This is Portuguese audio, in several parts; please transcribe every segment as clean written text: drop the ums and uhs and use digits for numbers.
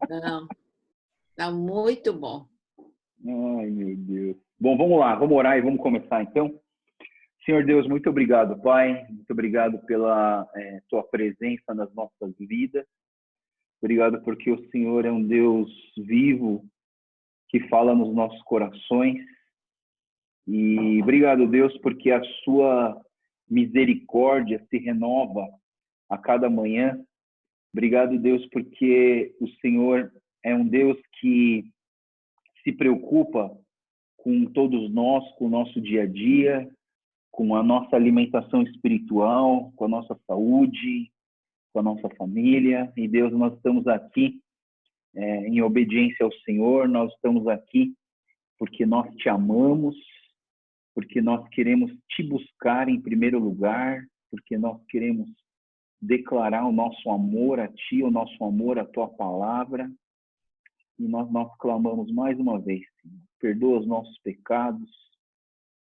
Não, tá muito bom. Ai, meu Deus. Bom, vamos lá, vamos orar e vamos começar então. Senhor Deus, muito obrigado, Pai. Muito obrigado pela tua presença nas nossas vidas. Obrigado porque o Senhor é um Deus vivo que fala nos nossos corações. E obrigado, Deus, porque a sua misericórdia se renova a cada manhã. Obrigado, Deus, porque o Senhor é um Deus que se preocupa com todos nós, com o nosso dia a dia, com a nossa alimentação espiritual, com a nossa saúde, com a nossa família. E Deus, nós estamos aqui em obediência ao Senhor, nós estamos aqui porque nós te amamos, porque nós queremos te buscar em primeiro lugar, porque nós queremos declarar o nosso amor a ti, o nosso amor à tua palavra. E nós clamamos mais uma vez, Senhor, perdoa os nossos pecados,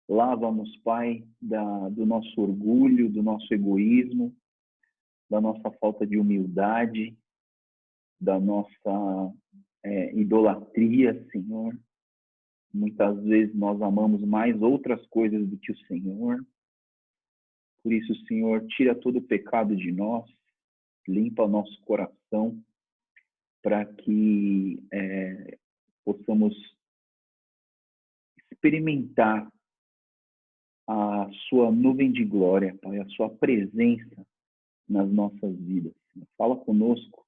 lava-nos, Pai, do nosso orgulho, do nosso egoísmo, da nossa falta de humildade, da nossa idolatria, Senhor. Muitas vezes nós amamos mais outras coisas do que o Senhor. Por isso, Senhor, tira todo o pecado de nós, limpa o nosso coração, para que possamos experimentar a sua nuvem de glória, Pai, a sua presença nas nossas vidas. Fala conosco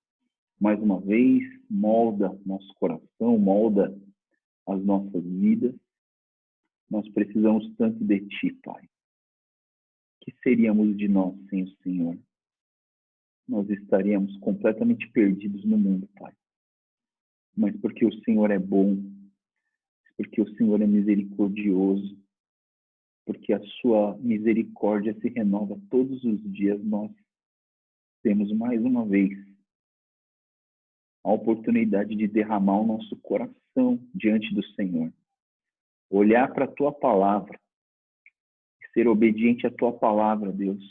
mais uma vez, molda nosso coração, molda as nossas vidas. Nós precisamos tanto de Ti, Pai. Que seríamos de nós sem o Senhor? Nós estaríamos completamente perdidos no mundo, Pai. Mas porque o Senhor é bom, porque o Senhor é misericordioso, porque a sua misericórdia se renova todos os dias, nós temos mais uma vez a oportunidade de derramar o nosso coração diante do Senhor. Olhar para a tua palavra, ser obediente à tua palavra, Deus.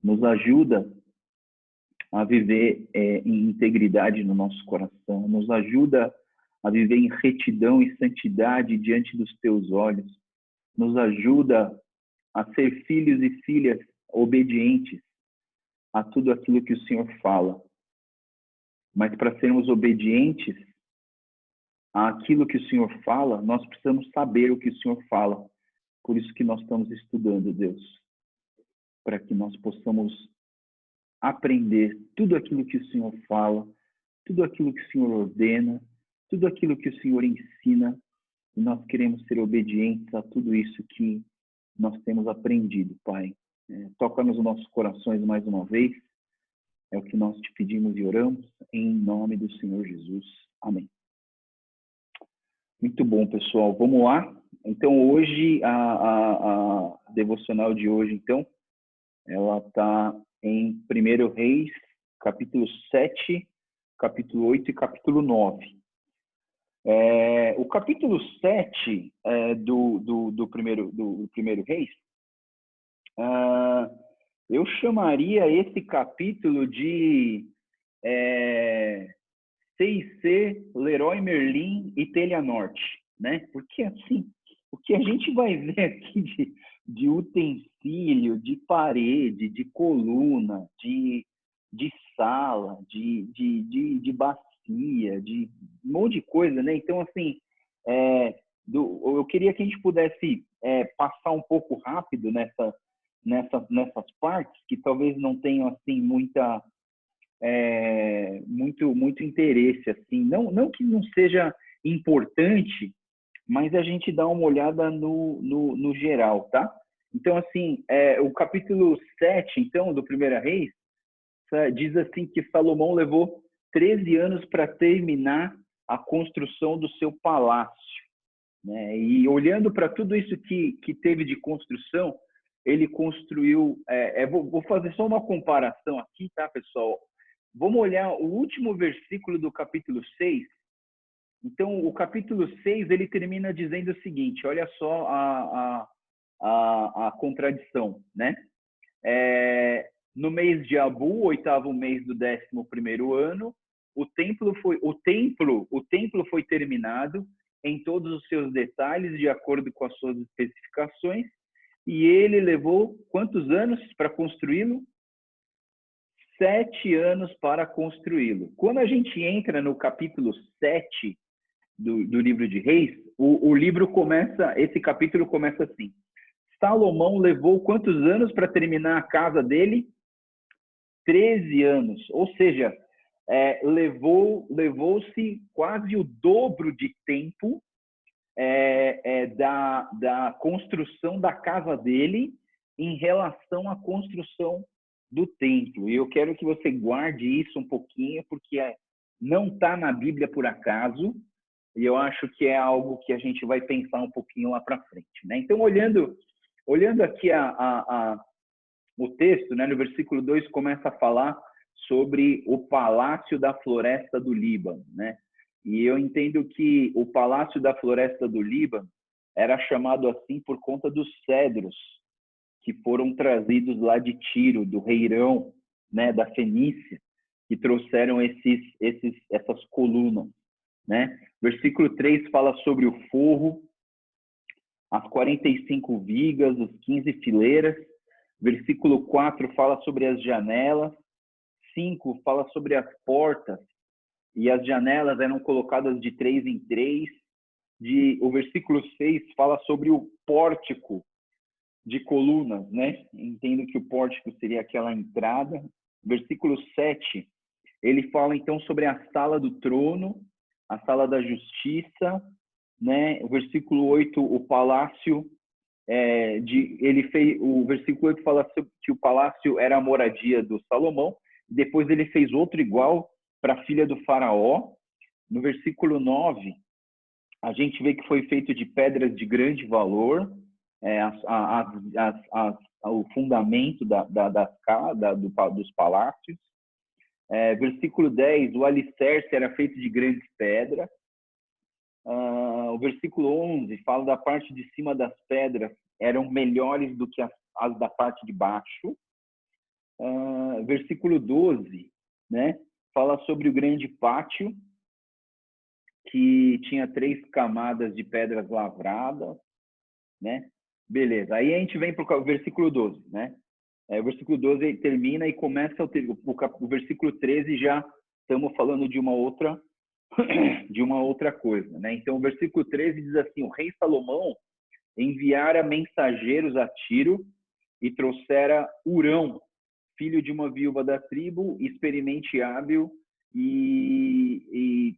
Nos ajuda a viver em integridade no nosso coração, nos ajuda a viver em retidão e santidade diante dos teus olhos, nos ajuda a ser filhos e filhas obedientes a tudo aquilo que o Senhor fala. Mas para sermos obedientes àquilo que o Senhor fala, nós precisamos saber o que o Senhor fala. Por isso que nós estamos estudando, Deus, para que nós possamos aprender tudo aquilo que o Senhor fala, tudo aquilo que o Senhor ordena, tudo aquilo que o Senhor ensina. E nós queremos ser obedientes a tudo isso que nós temos aprendido, Pai. Toca nos nossos corações mais uma vez. É o que nós te pedimos e oramos em nome do Senhor Jesus. Amém. Muito bom, pessoal. Vamos lá. Então, hoje, a devocional de hoje, então, ela está em 1 Reis, capítulo 7, capítulo 8 e capítulo 9. O capítulo 7 do primeiro Reis, eu chamaria esse capítulo de C&C, Leroy Merlin e Telha Norte, né? Porque assim, o que a gente vai ver aqui de utensílio, de parede, de coluna, de sala, de bacia, de um monte de coisa, né? Então, assim, eu queria que a gente pudesse passar um pouco rápido nessas partes, que talvez não tenham, assim, muito interesse, assim. Não que não seja importante, mas a gente dá uma olhada no geral, tá? Então, assim, o capítulo 7, então, do 1 Reis, diz assim que Salomão levou 13 anos para terminar a construção do seu palácio, né? E olhando para tudo isso que teve de construção, ele construiu... vou fazer só uma comparação aqui, tá, pessoal? Vamos olhar o último versículo do capítulo 6. Então, o capítulo 6, ele termina dizendo o seguinte, olha só a contradição, né? No mês de Abu, 8º mês do 11º ano, o templo foi terminado em todos os seus detalhes, de acordo com as suas especificações, e ele levou quantos anos para construí-lo? 7 anos para construí-lo. Quando a gente entra no capítulo 7 do livro de Reis, esse capítulo começa assim: Salomão levou quantos anos para terminar a casa dele? 13 anos, ou seja, levou-se quase o dobro de tempo da construção da casa dele em relação à construção do templo. E eu quero que você guarde isso um pouquinho, porque não está na Bíblia por acaso, e eu acho que é algo que a gente vai pensar um pouquinho lá para frente, né? Então, olhando aqui o texto, né, no versículo 2 começa a falar sobre o Palácio da Floresta do Líbano, né? E eu entendo que o Palácio da Floresta do Líbano era chamado assim por conta dos cedros que foram trazidos lá de Tiro, do Reirão, né, da Fenícia, que trouxeram essas colunas, né? Versículo 3 fala sobre o forro, as 45 vigas, os 15 fileiras. Versículo 4 fala sobre as janelas. 5 fala sobre as portas, e as janelas eram colocadas de 3 em 3. O versículo 6 fala sobre o pórtico de colunas, né? Entendo que o pórtico seria aquela entrada. Versículo 7, ele fala então sobre a sala do trono, a sala da justiça, né? O versículo 8, o palácio o versículo 8 fala que o palácio era a moradia do Salomão. Depois ele fez outro igual para a filha do faraó. No versículo 9, a gente vê que foi feito de pedras de grande valor, o fundamento dos palácios. Versículo 10, o alicerce era feito de grandes pedras. O versículo 11 fala da parte de cima das pedras eram melhores do que as da parte de baixo. Versículo 12, né, fala sobre o grande pátio, que tinha 3 camadas de pedras lavradas, né? Beleza, aí a gente vem para o versículo 12, né? O versículo 12 termina e começa o versículo 13, já estamos falando de uma outra coisa, né? Então, o versículo 13 diz assim: o rei Salomão enviara mensageiros a Tiro e trouxera Hurão, filho de uma viúva da tribo, experimente e hábil e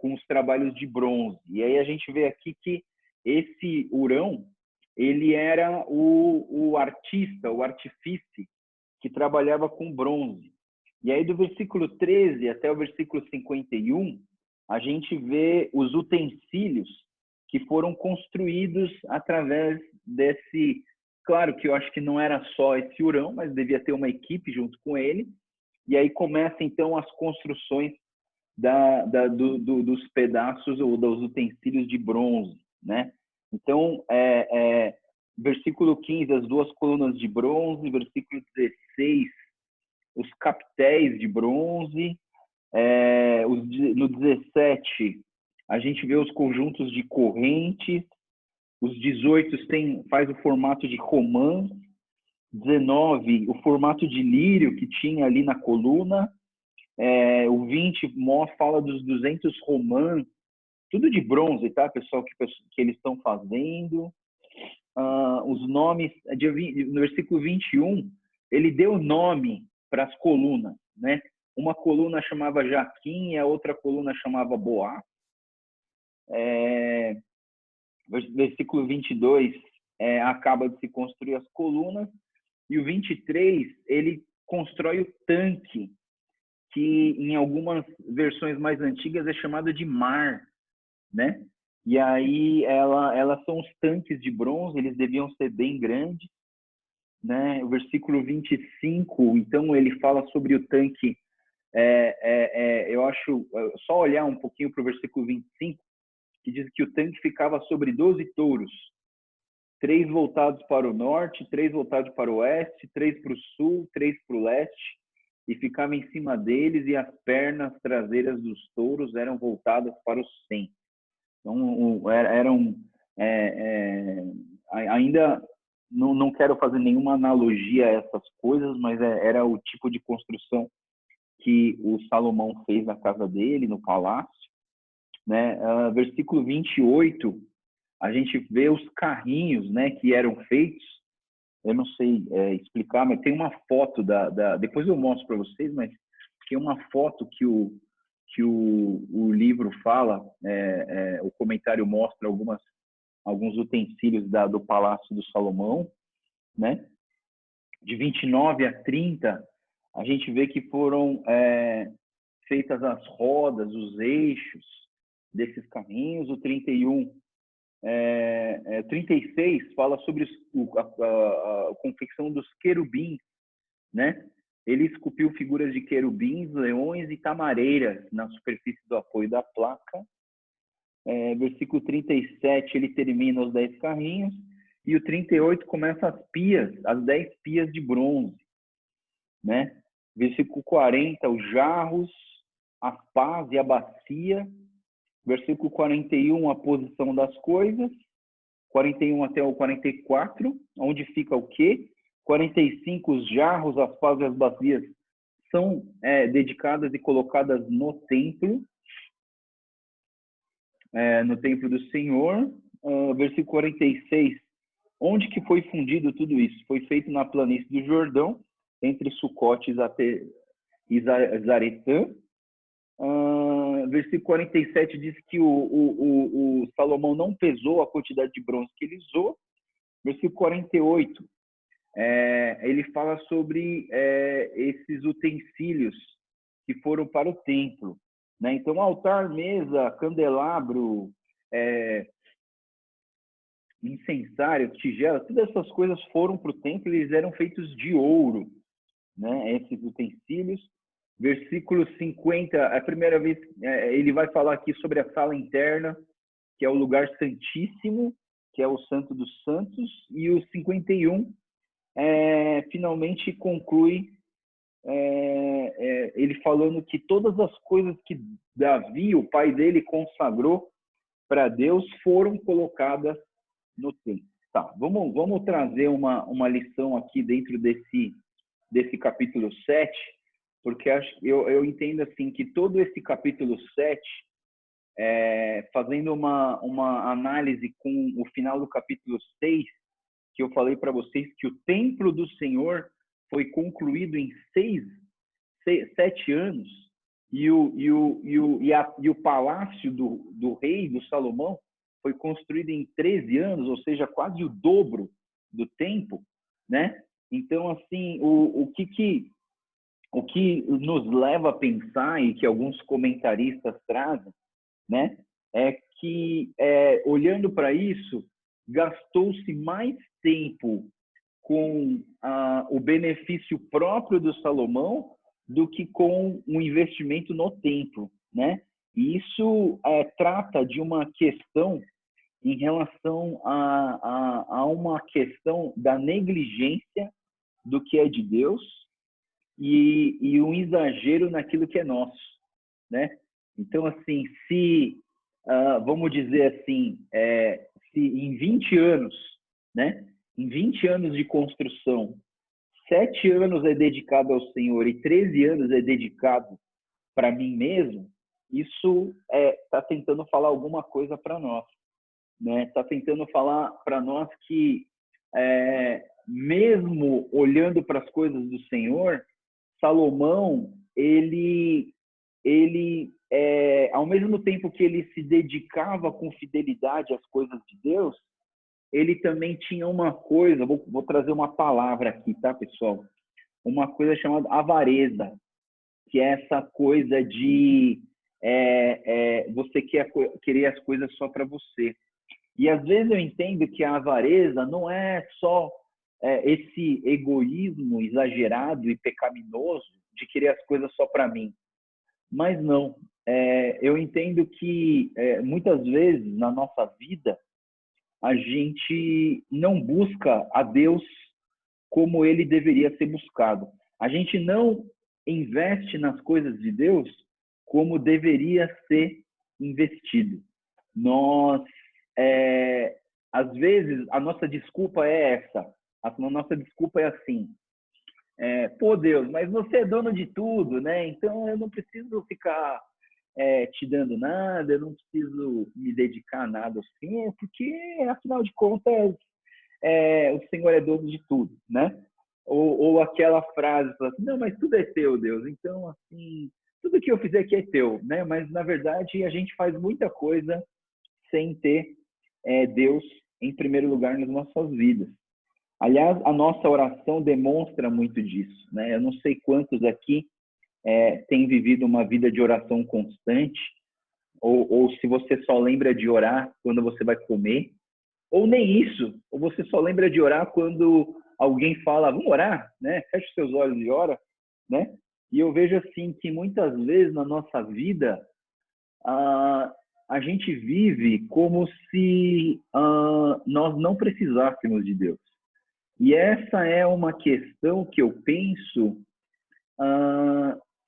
com os trabalhos de bronze. E aí a gente vê aqui que esse Hurão, ele era o artista, o artífice que trabalhava com bronze. E aí do versículo 13 até o versículo 51, a gente vê os utensílios que foram construídos através desse... Claro que eu acho que não era só esse Hurão, mas devia ter uma equipe junto com ele. E aí começa então as construções dos pedaços ou dos utensílios de bronze, né? Então, versículo 15, as 2 colunas de bronze. Versículo 16, os capitéis de bronze. No 17, a gente vê os conjuntos de correntes. Os 18 faz o formato de romã. 19, o formato de lírio que tinha ali na coluna. O 20 fala dos 200 romãs, tudo de bronze, tá, pessoal, que eles estão fazendo. Os nomes, no versículo 21, ele deu nome para as colunas, né? Uma coluna chamava Jaquim e a outra coluna chamava Boá. Versículo 22, acaba de se construir as colunas. E o 23, ele constrói o tanque, que em algumas versões mais antigas é chamado de mar, né? E aí elas são os tanques de bronze, eles deviam ser bem grandes, né? O versículo 25, então ele fala sobre o tanque. Eu acho, só olhar um pouquinho para o versículo 25, que diz que o tanque ficava sobre 12 touros, 3 voltados para o norte, 3 voltados para o oeste, 3 para o sul, 3 para o leste, e ficava em cima deles, e as pernas traseiras dos touros eram voltadas para o centro. Então, ainda não quero fazer nenhuma analogia a essas coisas, mas era o tipo de construção que o Salomão fez na casa dele, no palácio, né? Versículo 28, a gente vê os carrinhos, né, que eram feitos. Eu não sei explicar, mas tem uma foto depois eu mostro para vocês, mas tem uma foto que o livro fala, o comentário mostra alguns utensílios do Palácio do Salomão, né? De 29 a 30, a gente vê que foram feitas as rodas, os eixos desses carrinhos. O 31, 36 fala sobre a confecção dos querubins, né? Ele esculpiu figuras de querubins, leões e tamareiras na superfície do apoio da placa. Versículo 37, ele termina os 10 carrinhos. E o 38 começa as 10 pias de bronze, né? Versículo 40, os jarros, as pás e a bacia. Versículo 41, a posição das coisas. 41 até o 44, onde fica o quê? 45, os jarros, as pás e as bacias são dedicadas e colocadas no templo do Senhor. Versículo 46, onde que foi fundido tudo isso? Foi feito na planície do Jordão, entre Sucote e Zaretã. Versículo 47 diz que o Salomão não pesou a quantidade de bronze que ele usou. Versículo 48, ele fala sobre esses utensílios que foram para o templo, né? Então, altar, mesa, candelabro, incensário, tigela, todas essas coisas foram para o templo, eles eram feitos de ouro, né? Esses utensílios. Versículo 50, a primeira vez ele vai falar aqui sobre a sala interna, que é o lugar santíssimo, que é o Santo dos Santos. E o 51 finalmente conclui ele falando que todas as coisas que Davi, o pai dele, consagrou para Deus foram colocadas no templo. Tá, vamos trazer uma lição aqui dentro desse capítulo 7, porque eu entendo assim que todo esse capítulo 7, fazendo uma análise com o final do capítulo 6, que eu falei para vocês que o templo do Senhor foi concluído em 7 anos, e o palácio do rei, do Salomão, foi construído em 13 anos, ou seja, quase o dobro do tempo, né? Então, assim, o que nos leva a pensar, e que alguns comentaristas trazem, né, é que, olhando para isso, gastou-se mais tempo com o benefício próprio do Salomão do que com um investimento no templo, né? E isso trata de uma questão em relação a uma questão da negligência do que é de Deus e um exagero naquilo que é nosso, né? Então, assim, vamos dizer assim, se em 20 anos, né? Em 20 anos de construção, 7 anos é dedicado ao Senhor e 13 anos é dedicado para mim mesmo, isso está tentando falar alguma coisa para nós, né? Está tentando falar para nós que, mesmo olhando para as coisas do Senhor, Salomão, ele ao mesmo tempo que ele se dedicava com fidelidade às coisas de Deus, ele também tinha uma coisa, vou trazer uma palavra aqui, tá, pessoal? Uma coisa chamada avareza, que é essa coisa de você querer as coisas só para você. E às vezes eu entendo que a avareza não é só esse egoísmo exagerado e pecaminoso de querer as coisas só para mim. Mas não. Eu entendo que muitas vezes na nossa vida a gente não busca a Deus como ele deveria ser buscado. A gente não investe nas coisas de Deus como deveria ser investido. Nós, às vezes, a nossa desculpa é essa. A nossa desculpa é assim: pô, Deus, mas você é dono de tudo, né? Então eu não preciso ficar te dando nada, eu não preciso me dedicar a nada assim, porque, afinal de contas, o Senhor é dono de tudo, né? Ou aquela frase, assim, não, mas tudo é teu, Deus. Então, assim, tudo que eu fizer aqui é teu, né? Mas, na verdade, a gente faz muita coisa sem ter Deus em primeiro lugar nas nossas vidas. Aliás, a nossa oração demonstra muito disso, né? Eu não sei quantos aqui têm vivido uma vida de oração constante, ou se você só lembra de orar quando você vai comer, ou nem isso, ou você só lembra de orar quando alguém fala, vamos orar, né? Fecha os seus olhos e ora, né? E eu vejo assim que muitas vezes na nossa vida a gente vive como se nós não precisássemos de Deus. E essa é uma questão que eu penso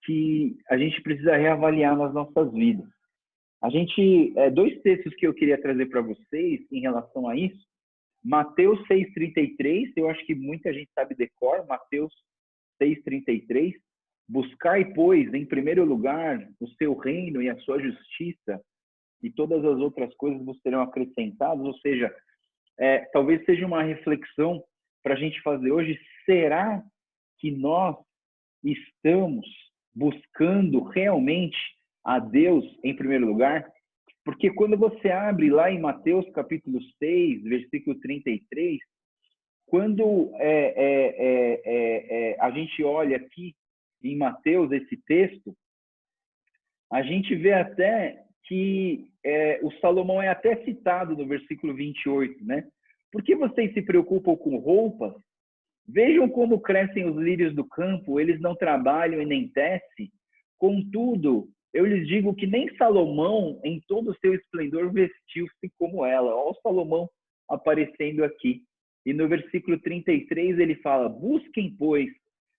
que a gente precisa reavaliar nas nossas vidas. A gente, dois textos que eu queria trazer para vocês em relação a isso. Mateus 6,33, eu acho que muita gente sabe de cor, Mateus 6,33. Buscai, pois, em primeiro lugar o seu reino e a sua justiça, e todas as outras coisas vos serão acrescentadas. Ou seja, talvez seja uma reflexão para a gente fazer hoje. Será que nós estamos buscando realmente a Deus em primeiro lugar? Porque quando você abre lá em Mateus capítulo 6, versículo 33, quando a gente olha aqui em Mateus esse texto, a gente vê até que o Salomão é até citado no versículo 28, né? Por que vocês se preocupam com roupas? Vejam como crescem os lírios do campo, eles não trabalham e nem tecem. Contudo, eu lhes digo que nem Salomão, em todo o seu esplendor, vestiu-se como ela. Olha o Salomão aparecendo aqui. E no versículo 33 ele fala, busquem, pois,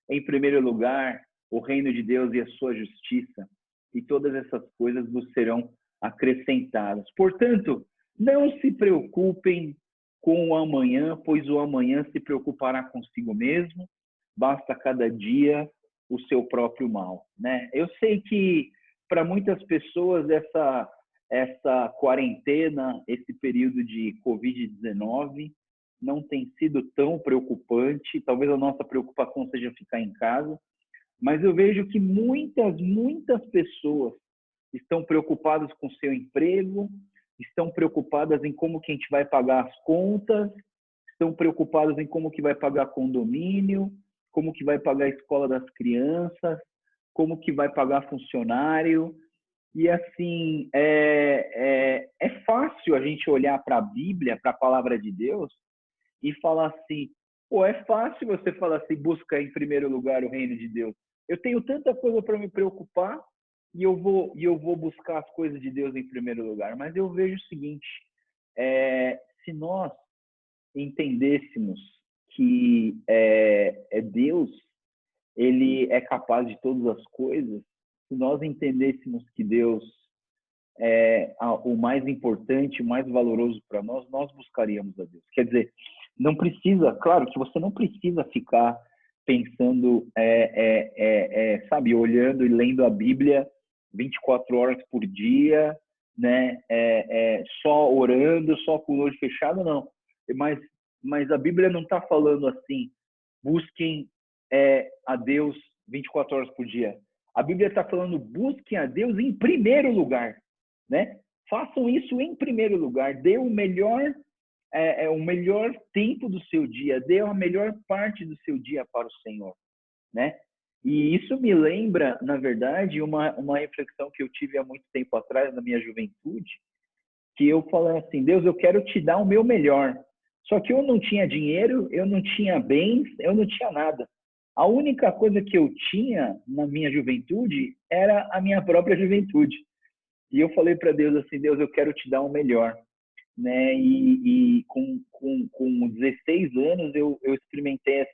em primeiro lugar o reino de Deus e a sua justiça, e todas essas coisas vos serão acrescentadas. Portanto, não se preocupem com o amanhã, pois o amanhã se preocupará consigo mesmo, basta cada dia o seu próprio mal, né? Eu sei que para muitas pessoas essa quarentena, esse período de Covid-19 não tem sido tão preocupante, talvez a nossa preocupação seja ficar em casa, mas eu vejo que muitas pessoas estão preocupadas com seu emprego, estão preocupadas em como que a gente vai pagar as contas, estão preocupadas em como que vai pagar condomínio, como que vai pagar a escola das crianças, como que vai pagar funcionário. E assim, é fácil a gente olhar para a Bíblia, para a palavra de Deus, e falar assim, pô, é fácil você falar assim, busca em primeiro lugar o reino de Deus. Eu tenho tanta coisa para me preocupar e eu vou buscar as coisas de Deus em primeiro lugar. Mas eu vejo o seguinte, se nós entendêssemos que Deus, ele é capaz de todas as coisas, se nós entendêssemos que Deus é o mais importante, o mais valoroso para nós, nós buscaríamos a Deus. Quer dizer, não precisa, claro que você não precisa ficar pensando, sabe, olhando e lendo a Bíblia 24 horas por dia, né? Só orando, só com o olho fechado, não. Mas a Bíblia não está falando assim, busquem a Deus 24 horas por dia. A Bíblia está falando, busquem a Deus em primeiro lugar, né? Façam isso em primeiro lugar. Dê o melhor tempo do seu dia, dê a melhor parte do seu dia para o Senhor, né? E isso me lembra, na verdade, uma reflexão que eu tive há muito tempo atrás, na minha juventude, que eu falei assim, Deus, eu quero te dar o meu melhor. Só que eu não tinha dinheiro, eu não tinha bens, eu não tinha nada. A única coisa que eu tinha na minha juventude era a minha própria juventude. E eu falei para Deus assim, Deus, eu quero te dar o melhor, né? E com 16 anos eu experimentei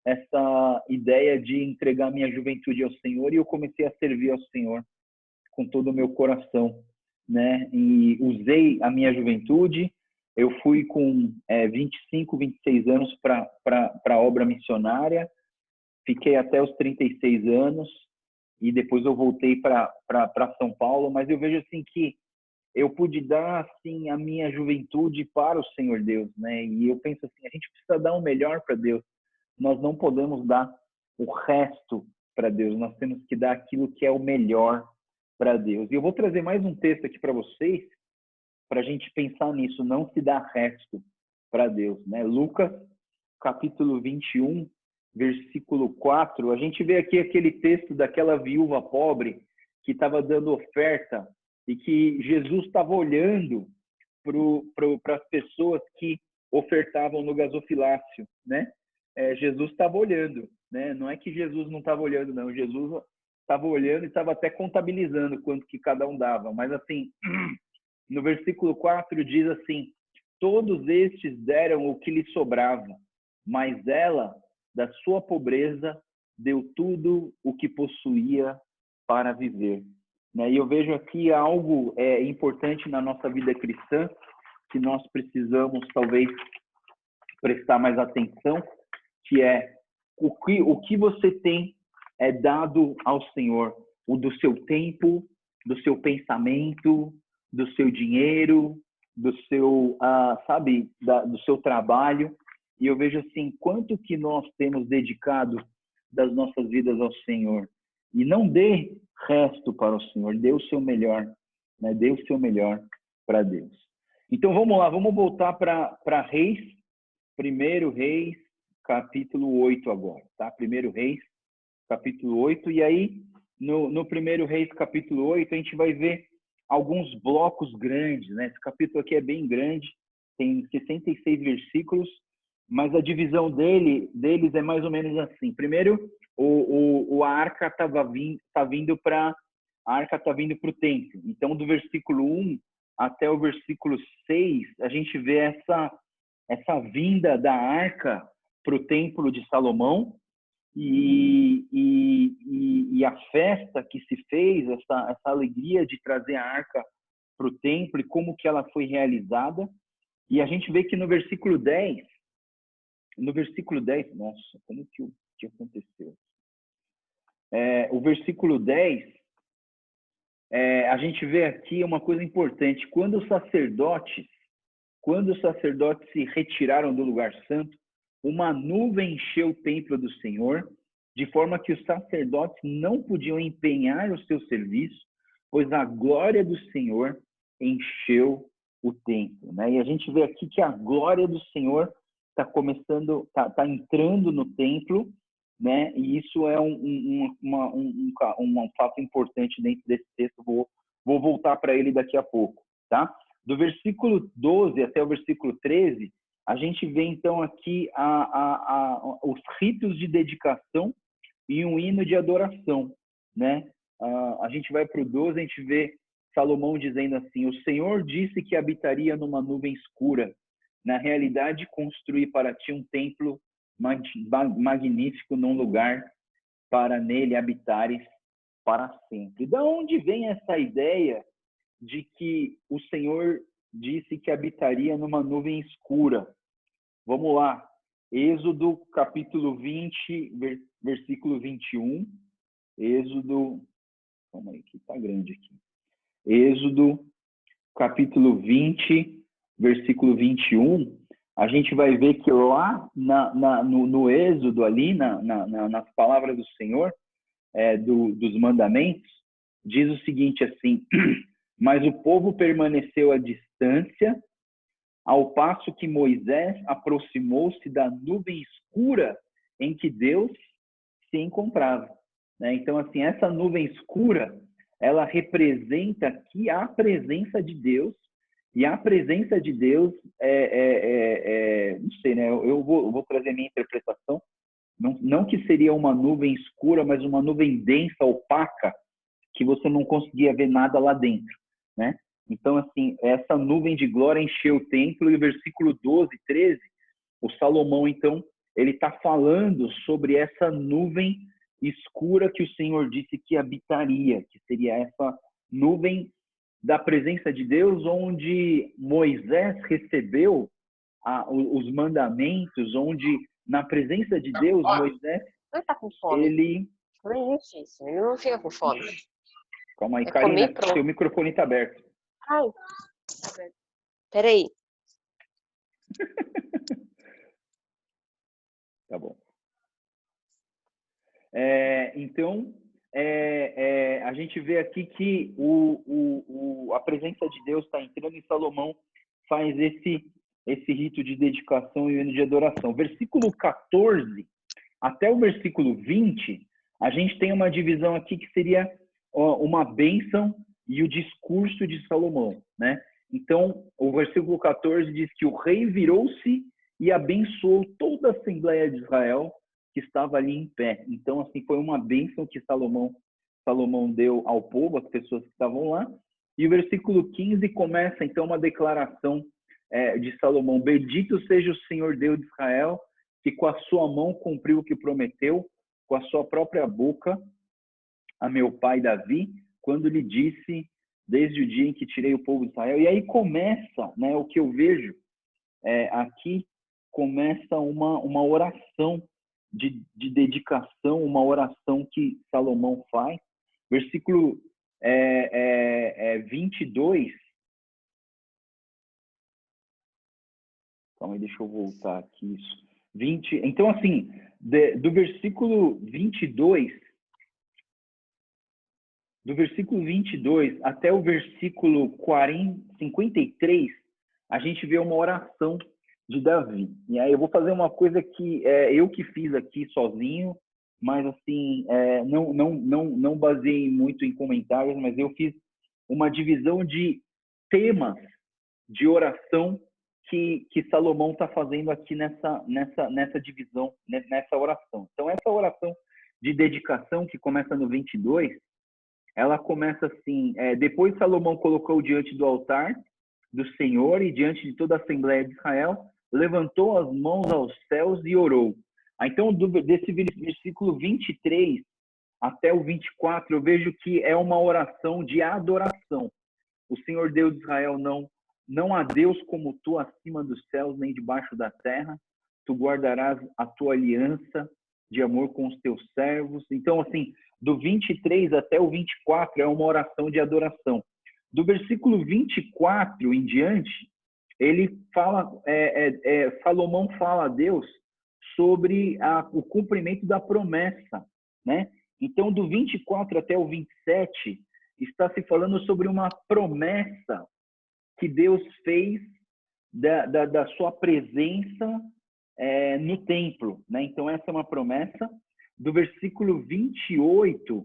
essa ideia de entregar minha juventude ao Senhor, e eu comecei a servir ao Senhor com todo o meu coração, né? E usei a minha juventude. Eu fui com 25, 26 anos para a obra missionária, fiquei até os 36 anos, e depois eu voltei para São Paulo, mas eu vejo assim que eu pude dar assim a minha juventude para o Senhor Deus, né? E eu penso assim, a gente precisa dar o melhor para Deus. Nós não podemos dar o resto para Deus, nós temos que dar aquilo que é o melhor para Deus. E eu vou trazer mais um texto aqui para vocês, para a gente pensar nisso, não se dá resto para Deus, né? Lucas, capítulo 21, versículo 4, a gente vê aqui aquele texto daquela viúva pobre que estava dando oferta e que Jesus estava olhando para as pessoas que ofertavam no gasofilácio, né? Jesus estava olhando, né? Não é que Jesus não estava olhando, não. Jesus estava olhando e estava até contabilizando quanto que cada um dava. Mas assim, no versículo 4 diz assim: todos estes deram o que lhe sobrava, mas ela, da sua pobreza, deu tudo o que possuía para viver. E eu vejo aqui algo importante na nossa vida cristã, que nós precisamos talvez prestar mais atenção, que é o que você tem dado ao Senhor, o do seu tempo, do seu pensamento, do seu dinheiro, do seu, do seu trabalho. E eu vejo assim, quanto que nós temos dedicado das nossas vidas ao Senhor. E não dê resto para o Senhor, dê o seu melhor, né? Dê o seu melhor para Deus. Então vamos lá, vamos voltar para Reis, 1 Reis, capítulo 8 agora, tá? 1 Reis, capítulo 8, e aí no 1 Reis, capítulo 8, a gente vai ver alguns blocos grandes, né? Esse capítulo aqui é bem grande, tem 66 versículos, mas a divisão deles é mais ou menos assim. Primeiro, a arca tá vindo para o templo. Então, do versículo 1 até o versículo 6, a gente vê essa vinda da arca para o templo de Salomão e a festa que se fez, essa alegria de trazer a arca para o templo e como que ela foi realizada. E a gente vê que no versículo 10, nossa, como que aconteceu? O versículo 10, a gente vê aqui uma coisa importante. Quando os sacerdotes se retiraram do lugar santo, uma nuvem encheu o templo do Senhor, de forma que os sacerdotes não podiam empenhar o seu serviço, pois a glória do Senhor encheu o templo, né? E a gente vê aqui que a glória do Senhor está entrando no templo, né? E isso é um fato importante dentro desse texto. Vou voltar para ele daqui a pouco, tá? Do versículo 12 até o versículo 13, a gente vê então aqui os ritos de dedicação e um hino de adoração, né? A gente vai para o 12, a gente vê Salomão dizendo assim: o Senhor disse que habitaria numa nuvem escura. Na realidade, construí para ti um templo magnífico num lugar para nele habitares para sempre. Da onde vem essa ideia de que o Senhor disse que habitaria numa nuvem escura? Vamos lá. Êxodo, capítulo 20, versículo 21. Êxodo, calma aí, que está grande aqui. Êxodo, capítulo 20, versículo 21, a gente vai ver que lá no Êxodo, ali, nas palavras do Senhor, dos mandamentos, diz o seguinte assim: mas o povo permaneceu à distância, ao passo que Moisés aproximou-se da nuvem escura em que Deus se encontrava, né? Então, assim, essa nuvem escura, ela representa aqui a presença de Deus, e a presença de Deus não sei, né? Eu vou trazer minha interpretação, não que seria uma nuvem escura, mas uma nuvem densa, opaca, que você não conseguia ver nada lá dentro, né? Então, assim, essa nuvem de glória encheu o templo, e o versículo 12, 13, o Salomão, então, ele está falando sobre essa nuvem escura que o Senhor disse que habitaria, que seria essa nuvem da presença de Deus, onde Moisés recebeu os mandamentos, onde na presença de Deus, Moisés, Ele tá com fome. ele... Não existe isso, ele não fica com fome. Calma aí, É Karina, comer e pronto. seu microfone está aberto. Ai, tá aberto. Peraí. Tá bom. Então, a gente vê aqui que a presença de Deus está entrando e Salomão faz esse rito de dedicação e de adoração. Versículo 14 até o versículo 20, a gente tem uma divisão aqui que seria uma bênção e o discurso de Salomão, né? Então, o versículo 14 diz que o rei virou-se e abençoou toda a Assembleia de Israel que estava ali em pé. Então, assim, foi uma bênção que Salomão deu ao povo, às pessoas que estavam lá. E o versículo 15 começa, então, uma declaração de Salomão: bendito seja o Senhor Deus de Israel, que com a sua mão cumpriu o que prometeu, com a sua própria boca, a meu pai Davi, quando lhe disse, desde o dia em que tirei o povo de Israel. E aí começa, né, o que eu vejo aqui, começa uma oração de dedicação, uma oração que Salomão faz. Versículo 22. Calma aí, deixa eu voltar aqui. Isso. Então, assim, do versículo 22 até o versículo 53, a gente vê uma oração de Davi. E aí eu vou fazer uma coisa que eu que fiz aqui sozinho, mas assim, não baseei muito em comentários, mas eu fiz uma divisão de temas de oração que Salomão está fazendo aqui nessa divisão, nessa oração. Então, essa oração de dedicação, que começa no 22, ela começa assim: depois Salomão colocou diante do altar do Senhor e diante de toda a Assembleia de Israel, levantou as mãos aos céus e orou. Então, desse versículo 23 até o 24, eu vejo que é uma oração de adoração. O Senhor Deus de Israel, não há Deus como tu acima dos céus, nem debaixo da terra. Tu guardarás a tua aliança de amor com os teus servos. Então, assim, do 23 até o 24 é uma oração de adoração. Do versículo 24 em diante, ele fala, Salomão fala a Deus sobre o cumprimento da promessa, né? Então, do 24 até o 27, está se falando sobre uma promessa que Deus fez da sua presença no templo, né? Então, essa é uma promessa. Do versículo 28,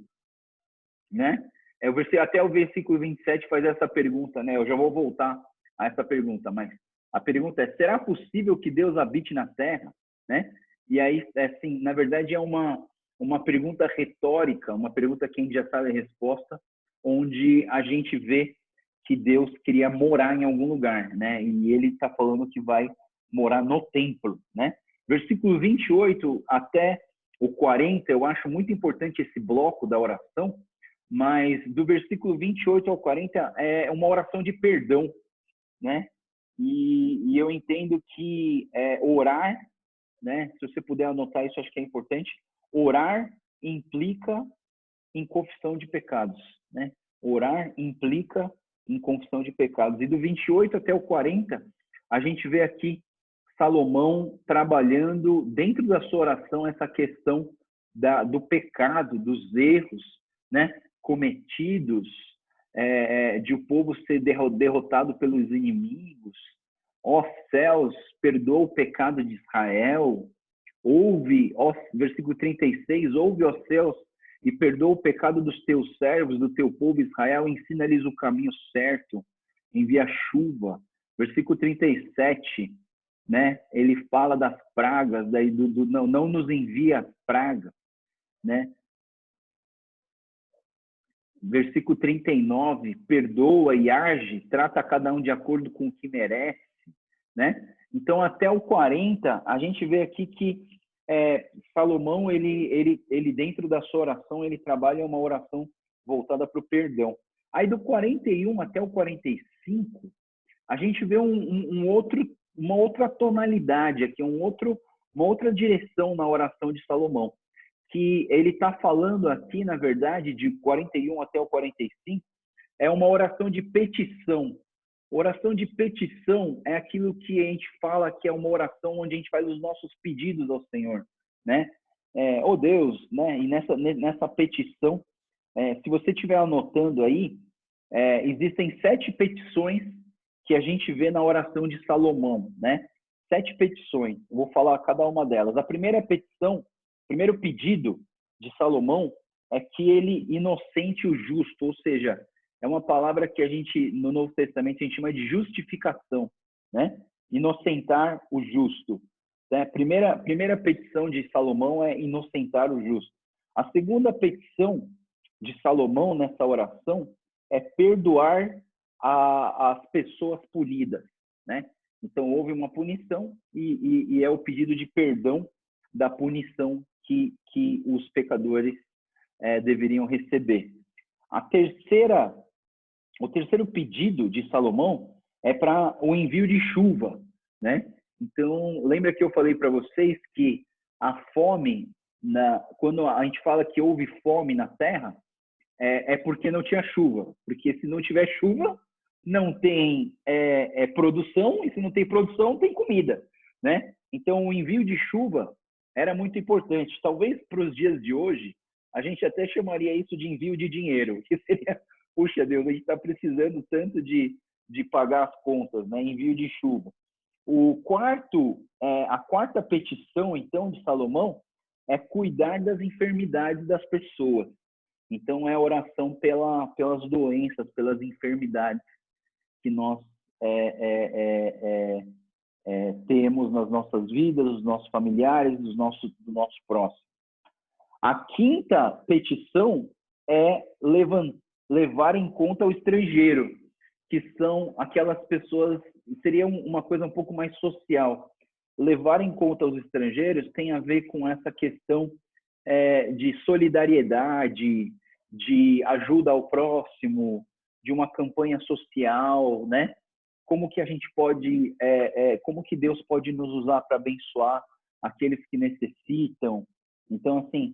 né? Até o versículo 27 faz essa pergunta, né? Eu já vou voltar a essa pergunta, mas a pergunta é: será possível que Deus habite na terra, né? E aí, assim, na verdade é uma pergunta retórica, uma pergunta que a gente já sabe a resposta, onde a gente vê que Deus queria morar em algum lugar, né? E ele está falando que vai morar no templo, né? Versículo 28 até o 40, eu acho muito importante esse bloco da oração, mas do versículo 28 ao 40 é uma oração de perdão, né? E eu entendo que orar, né? Se você puder anotar isso, acho que é importante. Orar implica em confissão de pecados, né? Orar implica em confissão de pecados. E do 28 até o 40, a gente vê aqui Salomão trabalhando dentro da sua oração essa questão do pecado, dos erros, né, cometidos, de o povo ser derrotado pelos inimigos. Ó céus, perdoa o pecado de Israel. Versículo 36, ouve, ó céus, e perdoa o pecado dos teus servos, do teu povo Israel, ensina-lhes o caminho certo, envia chuva. Versículo 37, né? Ele fala das pragas, daí não nos envia praga, né? Versículo 39, perdoa e age, trata cada um de acordo com o que merece, né? Então, até o 40, a gente vê aqui que Salomão, ele dentro da sua oração, ele trabalha uma oração voltada para o perdão. Aí do 41 até o 45, a gente vê uma outra tonalidade aqui, uma outra direção na oração de Salomão, que ele está falando aqui, na verdade, de 41 até o 45, é uma oração de petição. Oração de petição é aquilo que a gente fala que é uma oração onde a gente faz os nossos pedidos ao Senhor, né? Oh Deus, né? E nessa petição, se você estiver anotando aí, existem 7 petições que a gente vê na oração de Salomão, né? 7 petições. Eu vou falar cada uma delas. A primeira petição, o primeiro pedido de Salomão é que ele inocente o justo, ou seja, é uma palavra que a gente, no Novo Testamento, a gente chama de justificação, né? Inocentar o justo. A primeira petição de Salomão é inocentar o justo. A segunda petição de Salomão nessa oração é perdoar as pessoas punidas, né? Então, houve uma punição e é o pedido de perdão da punição que os pecadores deveriam receber. O terceiro pedido de Salomão é para o envio de chuva, né? Então, lembra que eu falei para vocês que a fome, quando a gente fala que houve fome na terra, é porque não tinha chuva. Porque se não tiver chuva, não tem produção, e se não tem produção, não tem comida, né? Então, o envio de chuva era muito importante. Talvez para os dias de hoje, a gente até chamaria isso de envio de dinheiro, que seria, puxa Deus, a gente está precisando tanto de pagar as contas, né? Envio de chuva. A quarta petição, então, de Salomão é cuidar das enfermidades das pessoas. Então, é a oração pelas doenças, pelas enfermidades que nós temos nas nossas vidas, dos nossos familiares, do nosso próximo. A quinta petição é levar em conta o estrangeiro, que são aquelas pessoas, seria uma coisa um pouco mais social. Levar em conta os estrangeiros tem a ver com essa questão de solidariedade, de ajuda ao próximo, de uma campanha social, né? Como que a gente pode, como que Deus pode nos usar para abençoar aqueles que necessitam. Então, assim,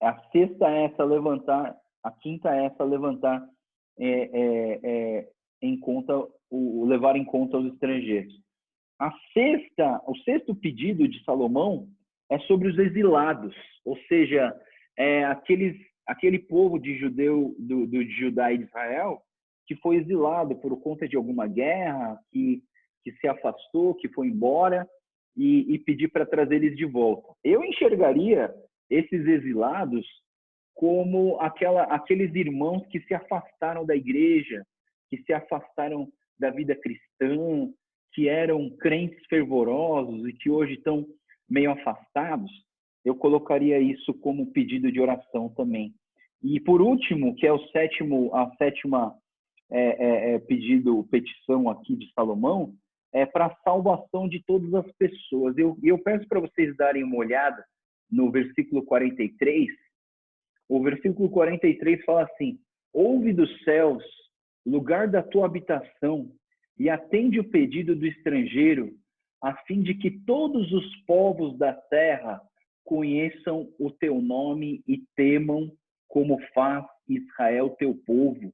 a sexta é essa levantar, a quinta é essa levantar em conta, levar em conta os estrangeiros. O sexto pedido de Salomão é sobre os exilados, ou seja, aquele povo de Judá e de Israel que foi exilado por conta de alguma guerra, que se afastou, que foi embora, e pedir para trazer eles de volta. Eu enxergaria esses exilados como aqueles irmãos que se afastaram da igreja, que se afastaram da vida cristã, que eram crentes fervorosos e que hoje estão meio afastados. Eu colocaria isso como pedido de oração também. E por último, que é a sétima petição aqui de Salomão, é para a salvação de todas as pessoas. Eu peço para vocês darem uma olhada no versículo 43. O versículo 43 fala assim: ouve dos céus, lugar da tua habitação, e atende o pedido do estrangeiro, a fim de que todos os povos da terra conheçam o teu nome e temam como faz Israel teu povo,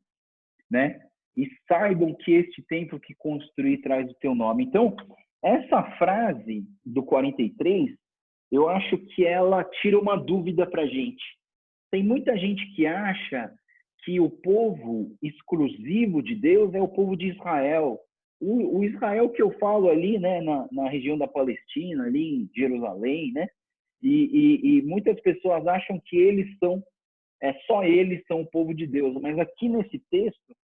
né? E saibam que este templo que construí traz o teu nome. Então, essa frase do 43, eu acho que ela tira uma dúvida para a gente. Tem muita gente que acha que o povo exclusivo de Deus é o povo de Israel. O Israel que eu falo ali, né, na região da Palestina, ali em Jerusalém, né? E muitas pessoas acham que só eles são o povo de Deus. Mas aqui nesse texto,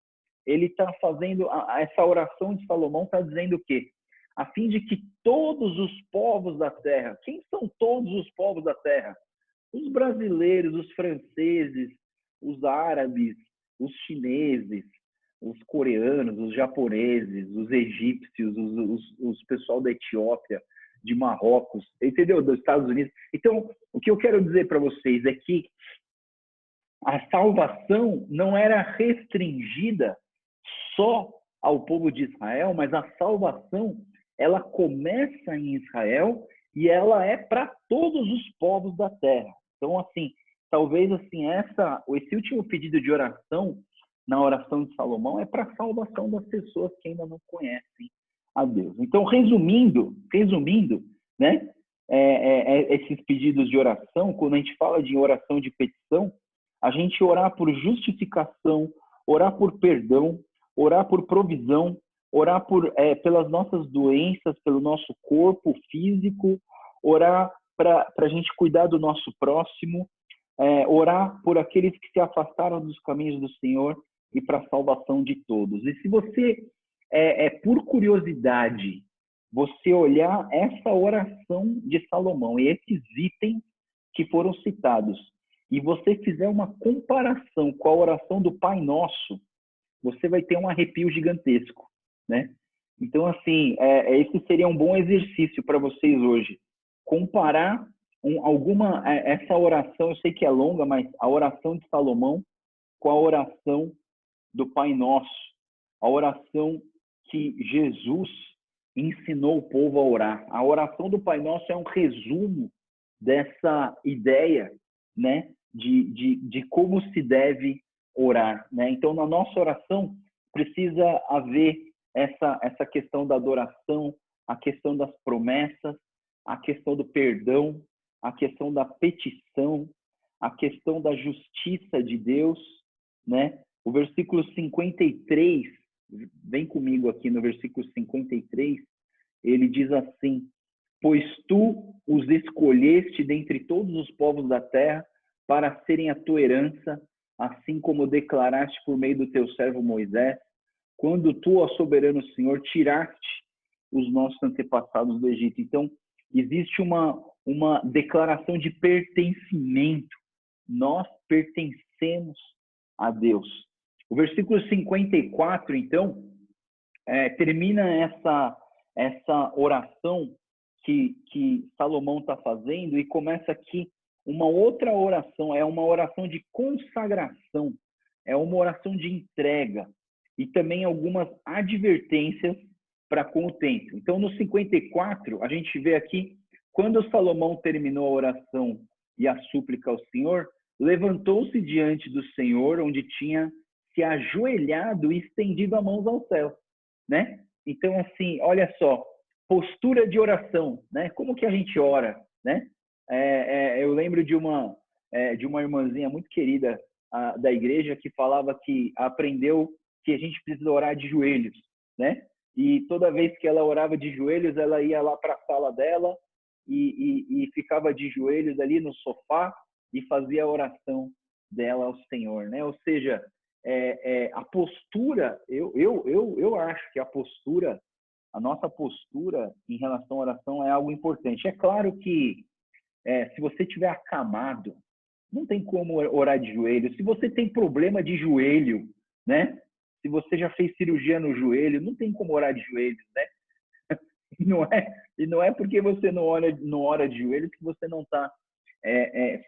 ele está fazendo, essa oração de Salomão está dizendo o quê? A fim de que todos os povos da terra, quem são todos os povos da terra? Os brasileiros, os franceses, os árabes, os chineses, os coreanos, os japoneses, os egípcios, os pessoal da Etiópia. de Marrocos, entendeu? Dos Estados Unidos. Então, o que eu quero dizer para vocês é que a salvação não era restringida só ao povo de Israel, mas a salvação, ela começa em Israel e ela é para todos os povos da terra. Então, assim, talvez assim, esse último pedido de oração, na oração de Salomão, é para a salvação das pessoas que ainda não conhecem a Deus. Então, resumindo, né, esses pedidos de oração, quando a gente fala de oração de petição, a gente orar por justificação, orar por perdão, orar por provisão, orar pelas nossas doenças, pelo nosso corpo físico, orar para a gente cuidar do nosso próximo, orar por aqueles que se afastaram dos caminhos do Senhor e para a salvação de todos. E se você, por curiosidade, você olhar essa oração de Salomão e esses itens que foram citados, e você fizer uma comparação com a oração do Pai Nosso, você vai ter um arrepio gigantesco, né? Então, assim, esse seria um bom exercício para vocês hoje. Comparar essa oração, eu sei que é longa, mas a oração de Salomão com a oração do Pai Nosso, a oração que Jesus ensinou o povo a orar. A oração do Pai Nosso é um resumo dessa ideia, né, de como se deve orar, né? Então, na nossa oração, precisa haver essa questão da adoração, a questão das promessas, a questão do perdão, a questão da petição, a questão da justiça de Deus, né? O versículo 53, vem comigo aqui no versículo 53, ele diz assim: pois tu os escolheste dentre todos os povos da terra para serem a tua herança, assim como declaraste por meio do teu servo Moisés, quando tu, ó soberano Senhor, tiraste os nossos antepassados do Egito. Então, existe uma declaração de pertencimento. Nós pertencemos a Deus. O versículo 54, então, termina essa oração que Salomão está fazendo e começa aqui uma outra oração, é uma oração de consagração, é uma oração de entrega e também algumas advertências para com o templo. Então, no 54, a gente vê aqui, quando Salomão terminou a oração e a súplica ao Senhor, levantou-se diante do Senhor, onde tinha se ajoelhado e estendido as mãos ao céu, né? Então, assim, olha só, postura de oração, né? Como que a gente ora, né? Eu lembro de uma irmãzinha muito querida da igreja que falava que aprendeu que a gente precisa orar de joelhos, né? E toda vez que ela orava de joelhos, ela ia lá para a sala dela e ficava de joelhos ali no sofá e fazia a oração dela ao Senhor, né? Ou seja, a postura, eu acho que a nossa postura em relação à oração é algo importante. É claro que se você estiver acamado, não tem como orar de joelho. Se você tem problema de joelho, né? Se você já fez cirurgia no joelho, não tem como orar de joelhos, né? E não é porque você não ora de joelhos que você não está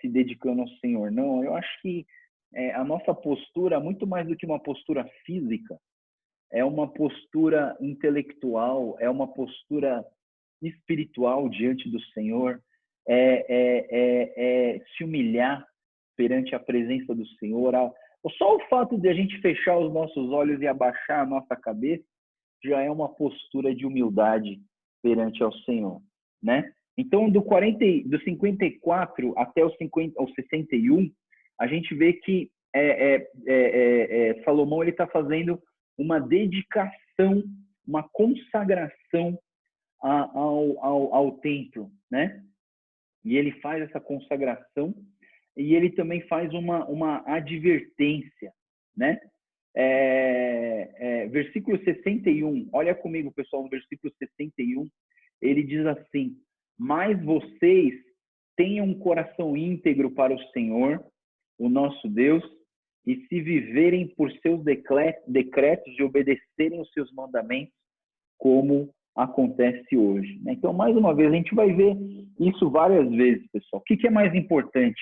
se dedicando ao Senhor. Não, eu acho que a nossa postura, muito mais do que uma postura física, é uma postura intelectual, é uma postura espiritual diante do Senhor, se humilhar perante a presença do Senhor. Só o fato de a gente fechar os nossos olhos e abaixar a nossa cabeça já é uma postura de humildade perante ao Senhor, né? Então, do 54 até o 61, a gente vê que Salomão está fazendo uma dedicação, uma consagração ao templo, né? E ele faz essa consagração e ele também faz uma advertência, né? Versículo 61, olha comigo, pessoal, no versículo 61, ele diz assim: mas vocês tenham um coração íntegro para o Senhor, o nosso Deus, e se viverem por seus decretos e obedecerem os seus mandamentos, como acontece hoje, né? Então, mais uma vez, a gente vai ver isso várias vezes, pessoal. O que é mais importante,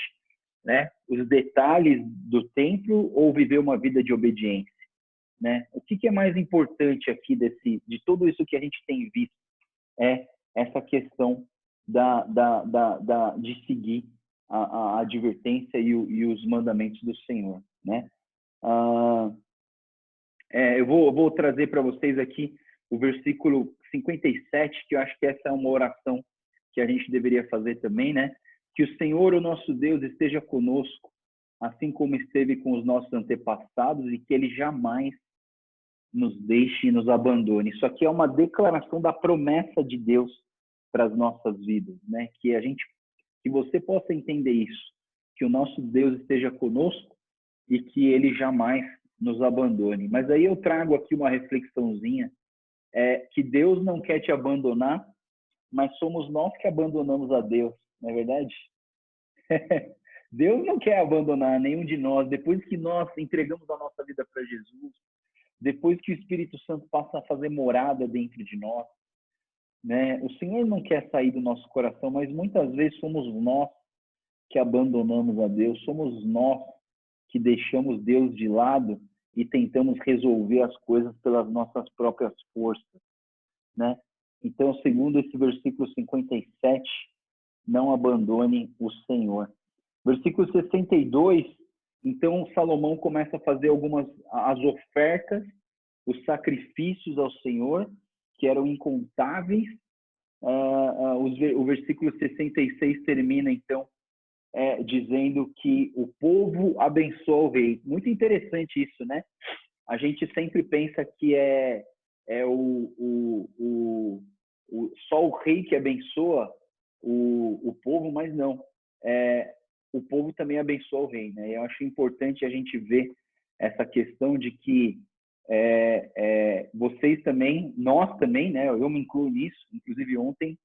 né? Os detalhes do templo ou viver uma vida de obediência, né? O que é mais importante aqui de tudo isso que a gente tem visto? É essa questão de seguir a advertência e os mandamentos do Senhor, né? Eu vou trazer para vocês aqui o versículo 57, que eu acho que essa é uma oração que a gente deveria fazer também, né? Que o Senhor, o nosso Deus, esteja conosco, assim como esteve com os nossos antepassados, e que Ele jamais nos deixe e nos abandone. Isso aqui é uma declaração da promessa de Deus para as nossas vidas, né? Que você possa entender isso, que o nosso Deus esteja conosco e que Ele jamais nos abandone. Mas aí eu trago aqui uma reflexãozinha, que Deus não quer te abandonar, mas somos nós que abandonamos a Deus, não é verdade? Deus não quer abandonar nenhum de nós, depois que nós entregamos a nossa vida para Jesus, depois que o Espírito Santo passa a fazer morada dentro de nós, né? O Senhor não quer sair do nosso coração, mas muitas vezes somos nós que abandonamos a Deus, somos nós que deixamos Deus de lado e tentamos resolver as coisas pelas nossas próprias forças, né? Então, segundo esse versículo 57, não abandone o Senhor. Versículo 62, então Salomão começa a fazer as ofertas, os sacrifícios ao Senhor, que eram incontáveis. O versículo 66 termina, então, dizendo que o povo abençoa o rei. Muito interessante isso, né? A gente sempre pensa que só o rei que abençoa o povo, mas não. O povo também abençoa o rei, né? Eu acho importante a gente ver essa questão de que vocês também, nós também, né? Eu me incluo nisso. Inclusive ontem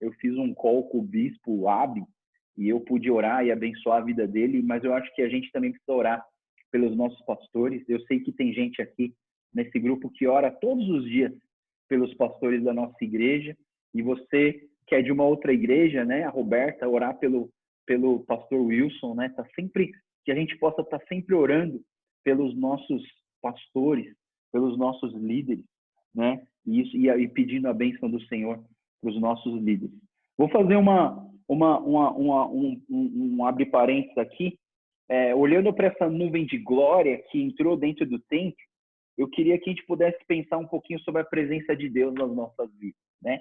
eu fiz um call com o bispo Abi e eu pude orar e abençoar a vida dele, mas eu acho que a gente também precisa orar pelos nossos pastores. Eu sei que tem gente aqui nesse grupo que ora todos os dias pelos pastores da nossa igreja, e você que é de uma outra igreja, né, a Roberta, orar pelo pastor Wilson, né? Que a gente possa estar sempre orando pelos nossos pastores, pelos nossos líderes, né? E pedindo a bênção do Senhor para os nossos líderes. Vou fazer um abre parênteses aqui. Olhando para essa nuvem de glória que entrou dentro do templo, eu queria que a gente pudesse pensar um pouquinho sobre a presença de Deus nas nossas vidas, né?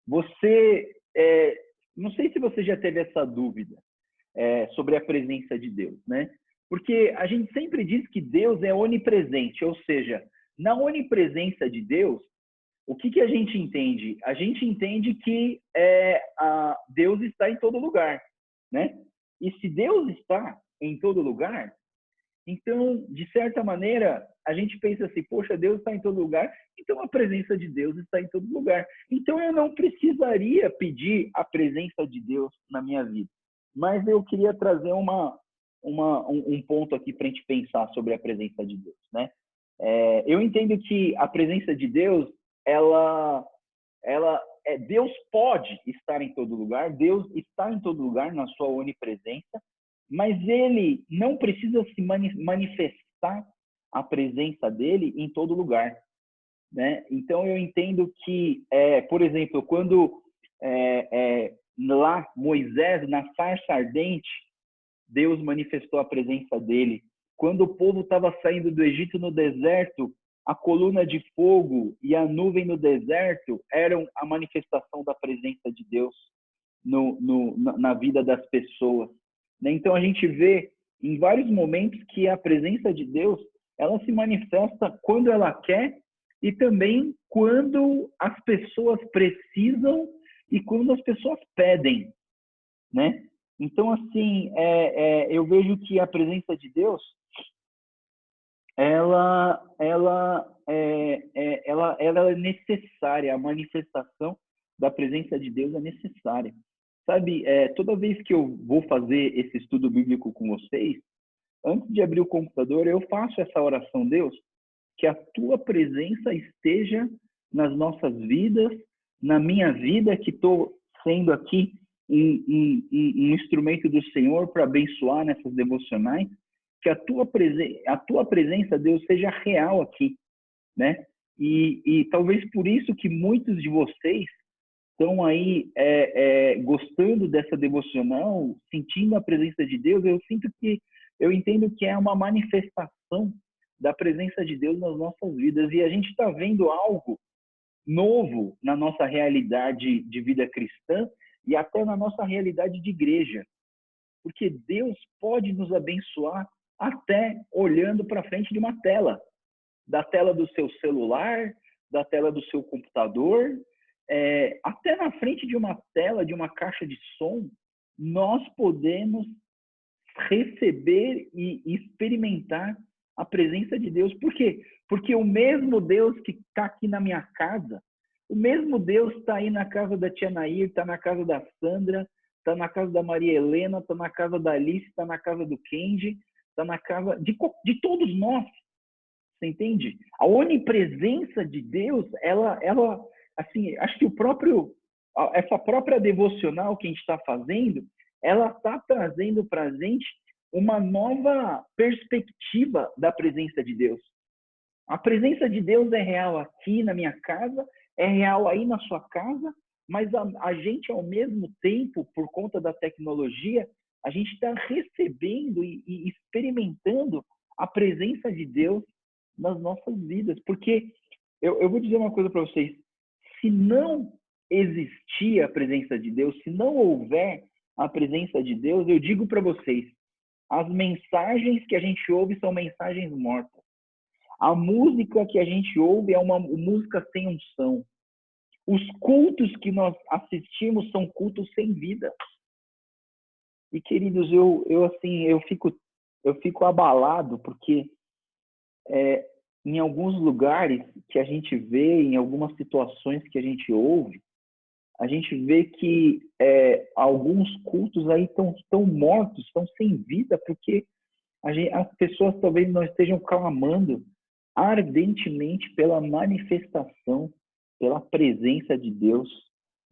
Não sei se você já teve essa dúvida sobre a presença de Deus, né? Porque a gente sempre diz que Deus é onipresente, ou seja, na onipresença de Deus, o que a gente entende? A gente entende que Deus está em todo lugar, né? E se Deus está em todo lugar, então, de certa maneira, a gente pensa assim, poxa, Deus está em todo lugar, então a presença de Deus está em todo lugar. Então, eu não precisaria pedir a presença de Deus na minha vida. Mas eu queria trazer um ponto aqui para a gente pensar sobre a presença de Deus, né? Eu entendo que a presença de Deus, Deus pode estar em todo lugar, Deus está em todo lugar na sua onipresença, mas Ele não precisa se manifestar a presença dele em todo lugar, né? Então eu entendo que, por exemplo, quando lá Moisés na sarça ardente, Deus manifestou a presença dele. Quando o povo estava saindo do Egito no deserto, a coluna de fogo e a nuvem no deserto eram a manifestação da presença de Deus na vida das pessoas. Então a gente vê em vários momentos que a presença de Deus, ela se manifesta quando ela quer e também quando as pessoas precisam e quando as pessoas pedem, né? Então, assim, eu vejo que a presença de Deus, ela é necessária, a manifestação da presença de Deus é necessária. Sabe, toda vez que eu vou fazer esse estudo bíblico com vocês, antes de abrir o computador, eu faço essa oração, Deus, que a tua presença esteja nas nossas vidas, na minha vida, que estou sendo aqui um instrumento do Senhor para abençoar nessas devocionais, que a tua presença, Deus, seja real aqui, né? E talvez por isso que muitos de vocês estão aí gostando dessa devocional, sentindo a presença de Deus. Eu entendo que é uma manifestação da presença de Deus nas nossas vidas, e a gente está vendo algo novo na nossa realidade de vida cristã e até na nossa realidade de igreja, porque Deus pode nos abençoar até olhando para frente de uma tela, da tela do seu celular, da tela do seu computador, até na frente de uma tela, de uma caixa de som, nós podemos receber e experimentar a presença de Deus. Por quê? Porque o mesmo Deus que está aqui na minha casa, o mesmo Deus está aí na casa da tia Nair, está na casa da Sandra, está na casa da Maria Helena, está na casa da Alice, está na casa do Kenji, está na casa de todos nós. Você entende? A onipresença de Deus, ela assim, acho que essa própria devocional que a gente está fazendo, ela está trazendo para a gente uma nova perspectiva da presença de Deus. A presença de Deus é real aqui na minha casa, é real aí na sua casa, mas a gente, ao mesmo tempo, por conta da tecnologia, a gente está recebendo e experimentando a presença de Deus nas nossas vidas. Porque eu vou dizer uma coisa para vocês: se não existir a presença de Deus, se não houver a presença de Deus, eu digo para vocês, as mensagens que a gente ouve são mensagens mortas. A música que a gente ouve é uma música sem unção. Os cultos que nós assistimos são cultos sem vida. E, queridos, eu fico abalado, porque em alguns lugares que a gente vê, em algumas situações que a gente ouve, a gente vê que alguns cultos aí estão mortos, estão sem vida, porque as pessoas talvez não estejam clamando ardentemente pela manifestação, pela presença de Deus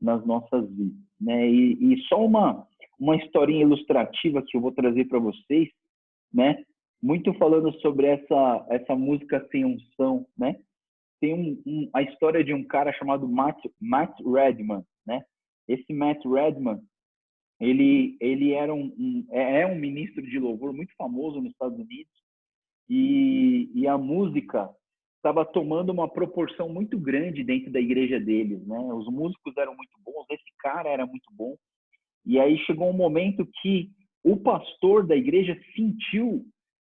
nas nossas vidas, né? E só uma historinha ilustrativa que eu vou trazer para vocês, né? Muito falando sobre essa música sem unção, né? Tem a história de um cara chamado Matt Redman, né? Esse Matt Redman, ele era um ministro de louvor muito famoso nos Estados Unidos, e a música estava tomando uma proporção muito grande dentro da igreja deles, né? Os músicos eram muito bons, esse cara era muito bom, e aí chegou um momento que o pastor da igreja sentiu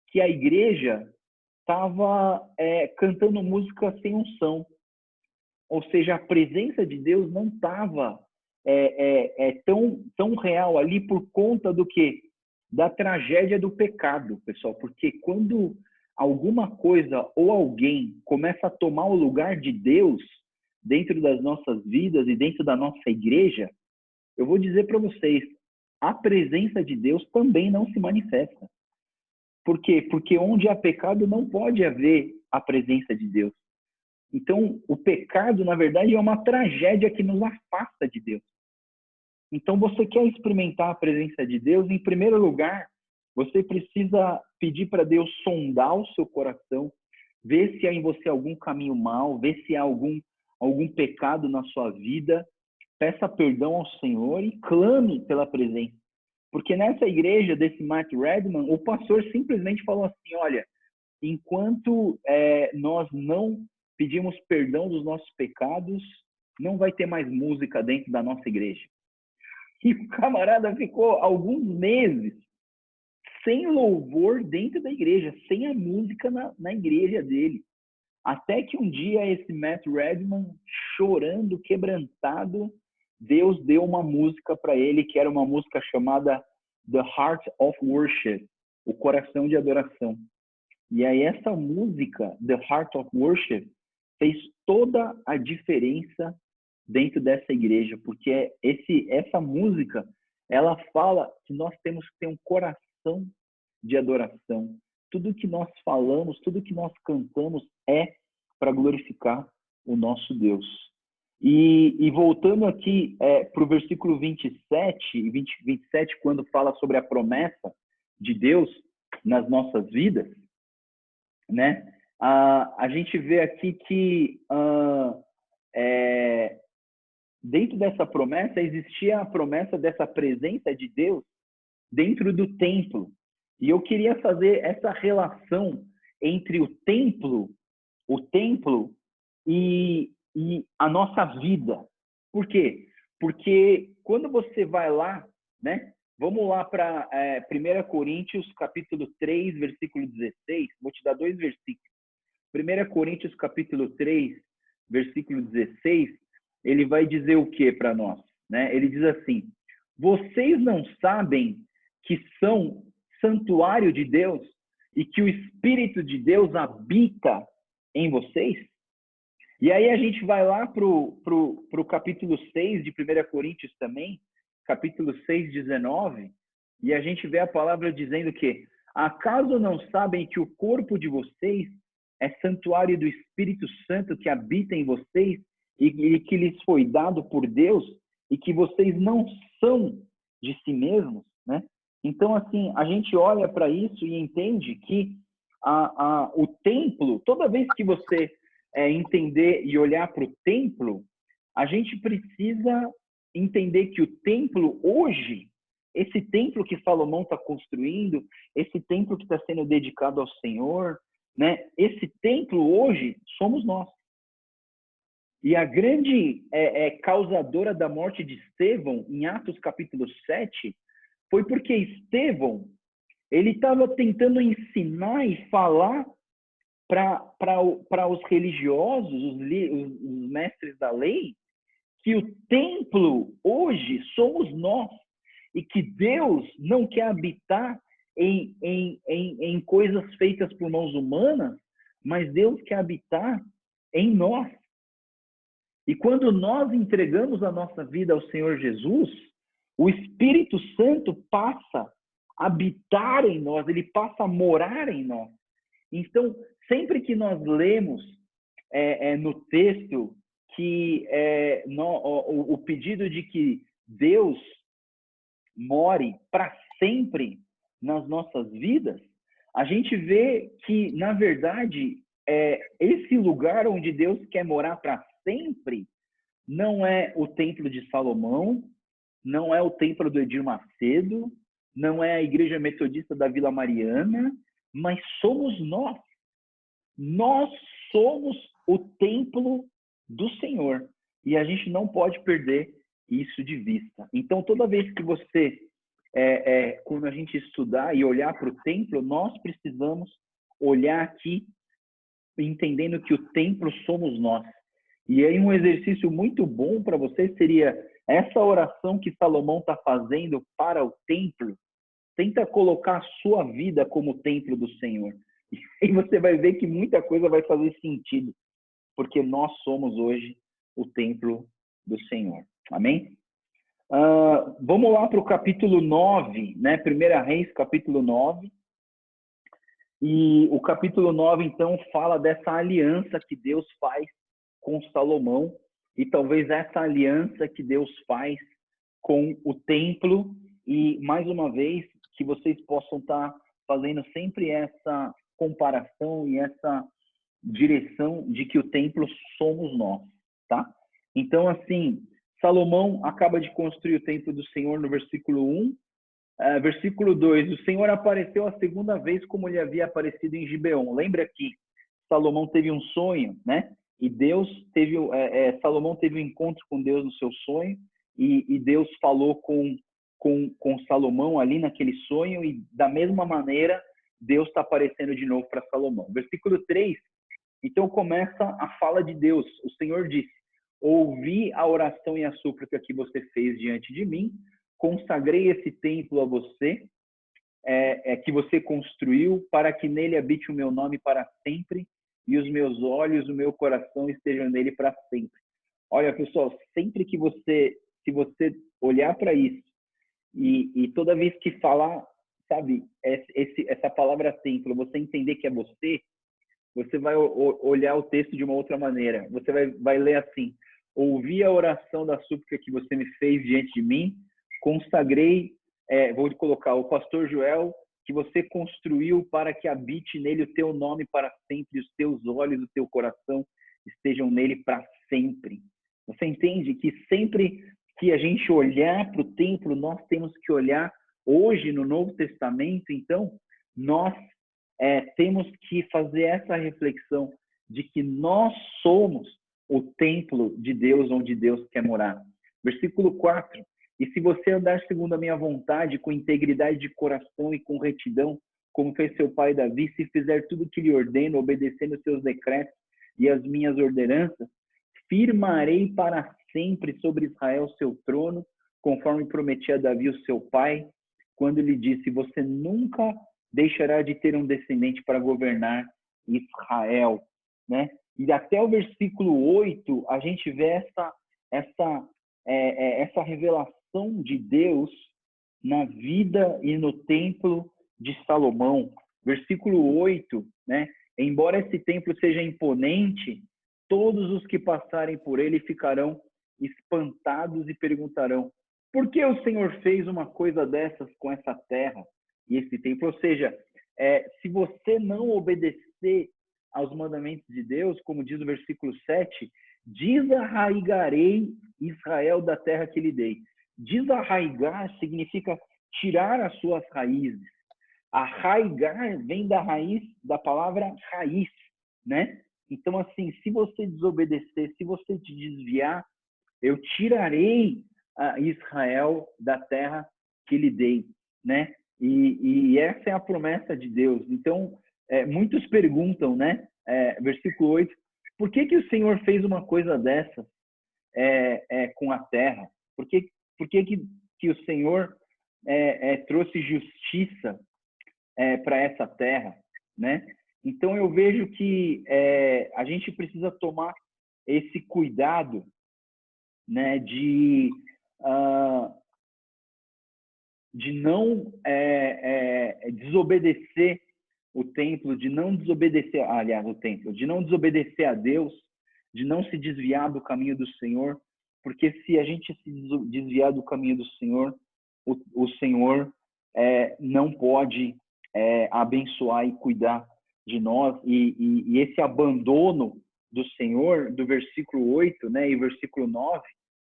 que a igreja estava cantando música sem unção, ou seja, a presença de Deus não estava tão real ali por conta do quê? Da tragédia do pecado, pessoal. Porque quando alguma coisa ou alguém começa a tomar o lugar de Deus dentro das nossas vidas e dentro da nossa igreja, eu vou dizer para vocês, a presença de Deus também não se manifesta. Por quê? Porque onde há pecado não pode haver a presença de Deus. Então, o pecado, na verdade, é uma tragédia que nos afasta de Deus. Então, você quer experimentar a presença de Deus? Em primeiro lugar, você precisa pedir para Deus sondar o seu coração, ver se há em você algum caminho mau, ver se há algum pecado na sua vida. Peça perdão ao Senhor e clame pela presença. Porque nessa igreja desse Matt Redman, o pastor simplesmente falou assim: olha, enquanto nós não pedimos perdão dos nossos pecados, não vai ter mais música dentro da nossa igreja. E o camarada ficou alguns meses sem louvor dentro da igreja, sem a música na igreja dele. Até que um dia esse Matt Redman, chorando, quebrantado, Deus deu uma música para ele, que era uma música chamada The Heart of Worship, o coração de adoração. E aí essa música, The Heart of Worship, fez toda a diferença dentro dessa igreja, porque essa música, ela fala que nós temos que ter um coração de adoração. Tudo que nós falamos, tudo que nós cantamos é para glorificar o nosso Deus. E voltando aqui para o versículo 27, quando fala sobre a promessa de Deus nas nossas vidas, né? A gente vê aqui que dentro dessa promessa existia a promessa dessa presença de Deus dentro do templo. E eu queria fazer essa relação entre o templo e a nossa vida. Por quê? Porque quando você vai lá, né? Vamos lá para 1 Coríntios, capítulo 3, versículo 16. Vou te dar 2 versículos. 1 Coríntios, capítulo 3, versículo 16, ele vai dizer o que para nós? Né? Ele diz assim: vocês não sabem que são santuário de Deus e que o Espírito de Deus habita em vocês? E aí a gente vai lá para o capítulo 6 de 1 Coríntios também, capítulo 6, 19, e a gente vê a palavra dizendo que acaso não sabem que o corpo de vocês é santuário do Espírito Santo que habita em vocês e que lhes foi dado por Deus e que vocês não são de si mesmos, né? Então, assim, a gente olha para isso e entende que o templo, toda vez que você entender e olhar para o templo, a gente precisa entender que o templo hoje, esse templo que Salomão está construindo, esse templo que está sendo dedicado ao Senhor, né? Esse templo hoje somos nós. E a grande causadora da morte de Estevão, em Atos capítulo 7, foi porque Estevão, ele estava tentando ensinar e falar para os religiosos, os mestres da lei, que o templo hoje somos nós e que Deus não quer habitar em coisas feitas por mãos humanas, mas Deus quer habitar em nós. E quando nós entregamos a nossa vida ao Senhor Jesus, o Espírito Santo passa a habitar em nós, ele passa a morar em nós. Então, sempre que nós lemos no texto que o pedido de que Deus more para sempre nas nossas vidas, a gente vê que, na verdade, esse lugar onde Deus quer morar para sempre não é o templo de Salomão, não é o templo do Edir Macedo, não é a Igreja Metodista da Vila Mariana, mas somos nós. Nós somos o templo do Senhor. E a gente não pode perder isso de vista. Então, toda vez que você, quando a gente estudar e olhar para o templo, nós precisamos olhar aqui, entendendo que o templo somos nós. E aí um exercício muito bom para você seria essa oração que Salomão está fazendo para o templo. Tenta colocar a sua vida como templo do Senhor. E você vai ver que muita coisa vai fazer sentido, porque nós somos hoje o templo do Senhor. Amém? Vamos lá para o capítulo 9, né? 1 Reis, capítulo 9. E o capítulo 9, então, fala dessa aliança que Deus faz com Salomão, e talvez essa aliança que Deus faz com o templo, e, mais uma vez, que vocês possam estar fazendo sempre essa comparação e essa direção de que o templo somos nós, tá? Então, assim, Salomão acaba de construir o templo do Senhor no versículo 1. Versículo 2, o Senhor apareceu a segunda vez como lhe havia aparecido em Gibeon. Lembra que Salomão teve um sonho, né? E Deus teve, Salomão teve um encontro com Deus no seu sonho, e Deus falou com Salomão ali naquele sonho, e da mesma maneira Deus está aparecendo de novo para Salomão. Versículo 3, então começa a fala de Deus. O Senhor disse: ouvi a oração e a súplica que você fez diante de mim, consagrei esse templo a você, que você construiu, para que nele habite o meu nome para sempre, e os meus olhos, o meu coração estejam nele para sempre. Olha, pessoal, sempre que se você olhar para isso, e toda vez que falar, sabe, essa palavra templo, você entender que é você vai olhar o texto de uma outra maneira. Você vai ler assim: ouvi a oração da súplica que você me fez diante de mim, consagrei, vou colocar o pastor Joel, que você construiu para que habite nele o teu nome para sempre, os teus olhos, o teu coração estejam nele para sempre. Você entende que sempre que a gente olhar para o templo, nós temos que olhar hoje no Novo Testamento, então, nós temos que fazer essa reflexão de que nós somos o templo de Deus, onde Deus quer morar. Versículo 4. E se você andar segundo a minha vontade, com integridade de coração e com retidão, como fez seu pai Davi, se fizer tudo o que lhe ordeno, obedecendo os seus decretos e as minhas ordenanças, firmarei para sempre sobre Israel seu trono, conforme prometi a Davi, o seu pai, quando lhe disse, você nunca deixará de ter um descendente para governar Israel, né? E até o versículo 8, a gente vê essa revelação de Deus na vida e no templo de Salomão. Versículo 8, né? Embora esse templo seja imponente, todos os que passarem por ele ficarão espantados e perguntarão, por que o Senhor fez uma coisa dessas com essa terra e esse templo? Ou seja, se você não obedecer aos mandamentos de Deus, como diz o versículo 7, desarraigarei Israel da terra que lhe dei. Desarraigar significa tirar as suas raízes. Arraigar vem da raiz, da palavra raiz, né? Então, assim, se você desobedecer, se você te desviar, eu tirarei Israel da terra que lhe dei, né? E essa é a promessa de Deus. Então, muitos perguntam, né? Versículo 8, por que o Senhor fez uma coisa dessa com a terra? Por que o Senhor trouxe justiça para essa terra, né? Então, eu vejo que a gente precisa tomar esse cuidado, né, de não desobedecer o templo, de não desobedecer, aliás, o templo, de não desobedecer a Deus, de não se desviar do caminho do Senhor, porque se a gente se desviar do caminho do Senhor, o Senhor não pode abençoar e cuidar de nós, e esse abandono do Senhor, do versículo 8, né, e versículo 9,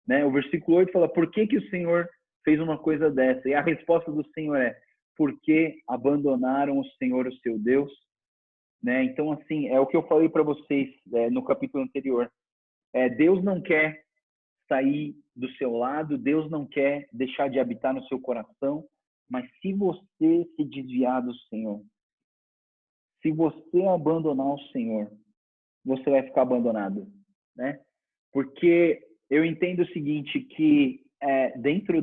né, o versículo 8 fala, por que o Senhor fez uma coisa dessa? E a resposta do Senhor é, porque abandonaram o Senhor, o seu Deus, né? Então, assim, é o que eu falei para vocês no capítulo anterior. Deus não quer sair do seu lado, Deus não quer deixar de habitar no seu coração, mas se você se desviar do Senhor, se você abandonar o Senhor, você vai ficar abandonado, né? Porque eu entendo o seguinte, que dentro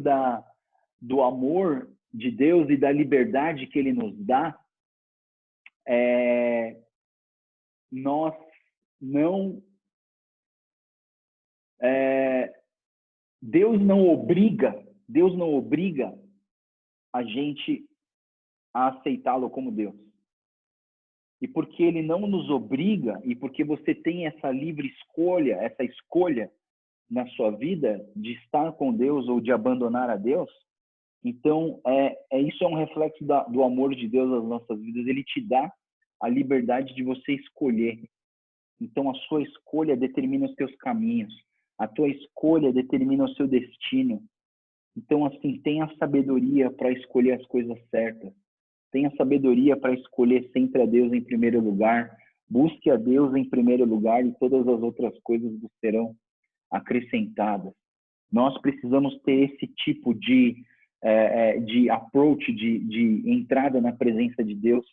do amor de Deus e da liberdade que Ele nos dá, nós não... Deus não obriga a gente a aceitá-lo como Deus. E porque Ele não nos obriga, e porque você tem essa livre escolha, essa escolha na sua vida de estar com Deus ou de abandonar a Deus, então isso é um reflexo do amor de Deus nas nossas vidas. Ele te dá a liberdade de você escolher. Então a sua escolha determina os teus caminhos, a tua escolha determina o seu destino. Então, assim, tenha sabedoria para escolher as coisas certas. Tenha sabedoria para escolher sempre a Deus em primeiro lugar. Busque a Deus em primeiro lugar e todas as outras coisas serão acrescentadas. Nós precisamos ter esse tipo de approach, de entrada na presença de Deus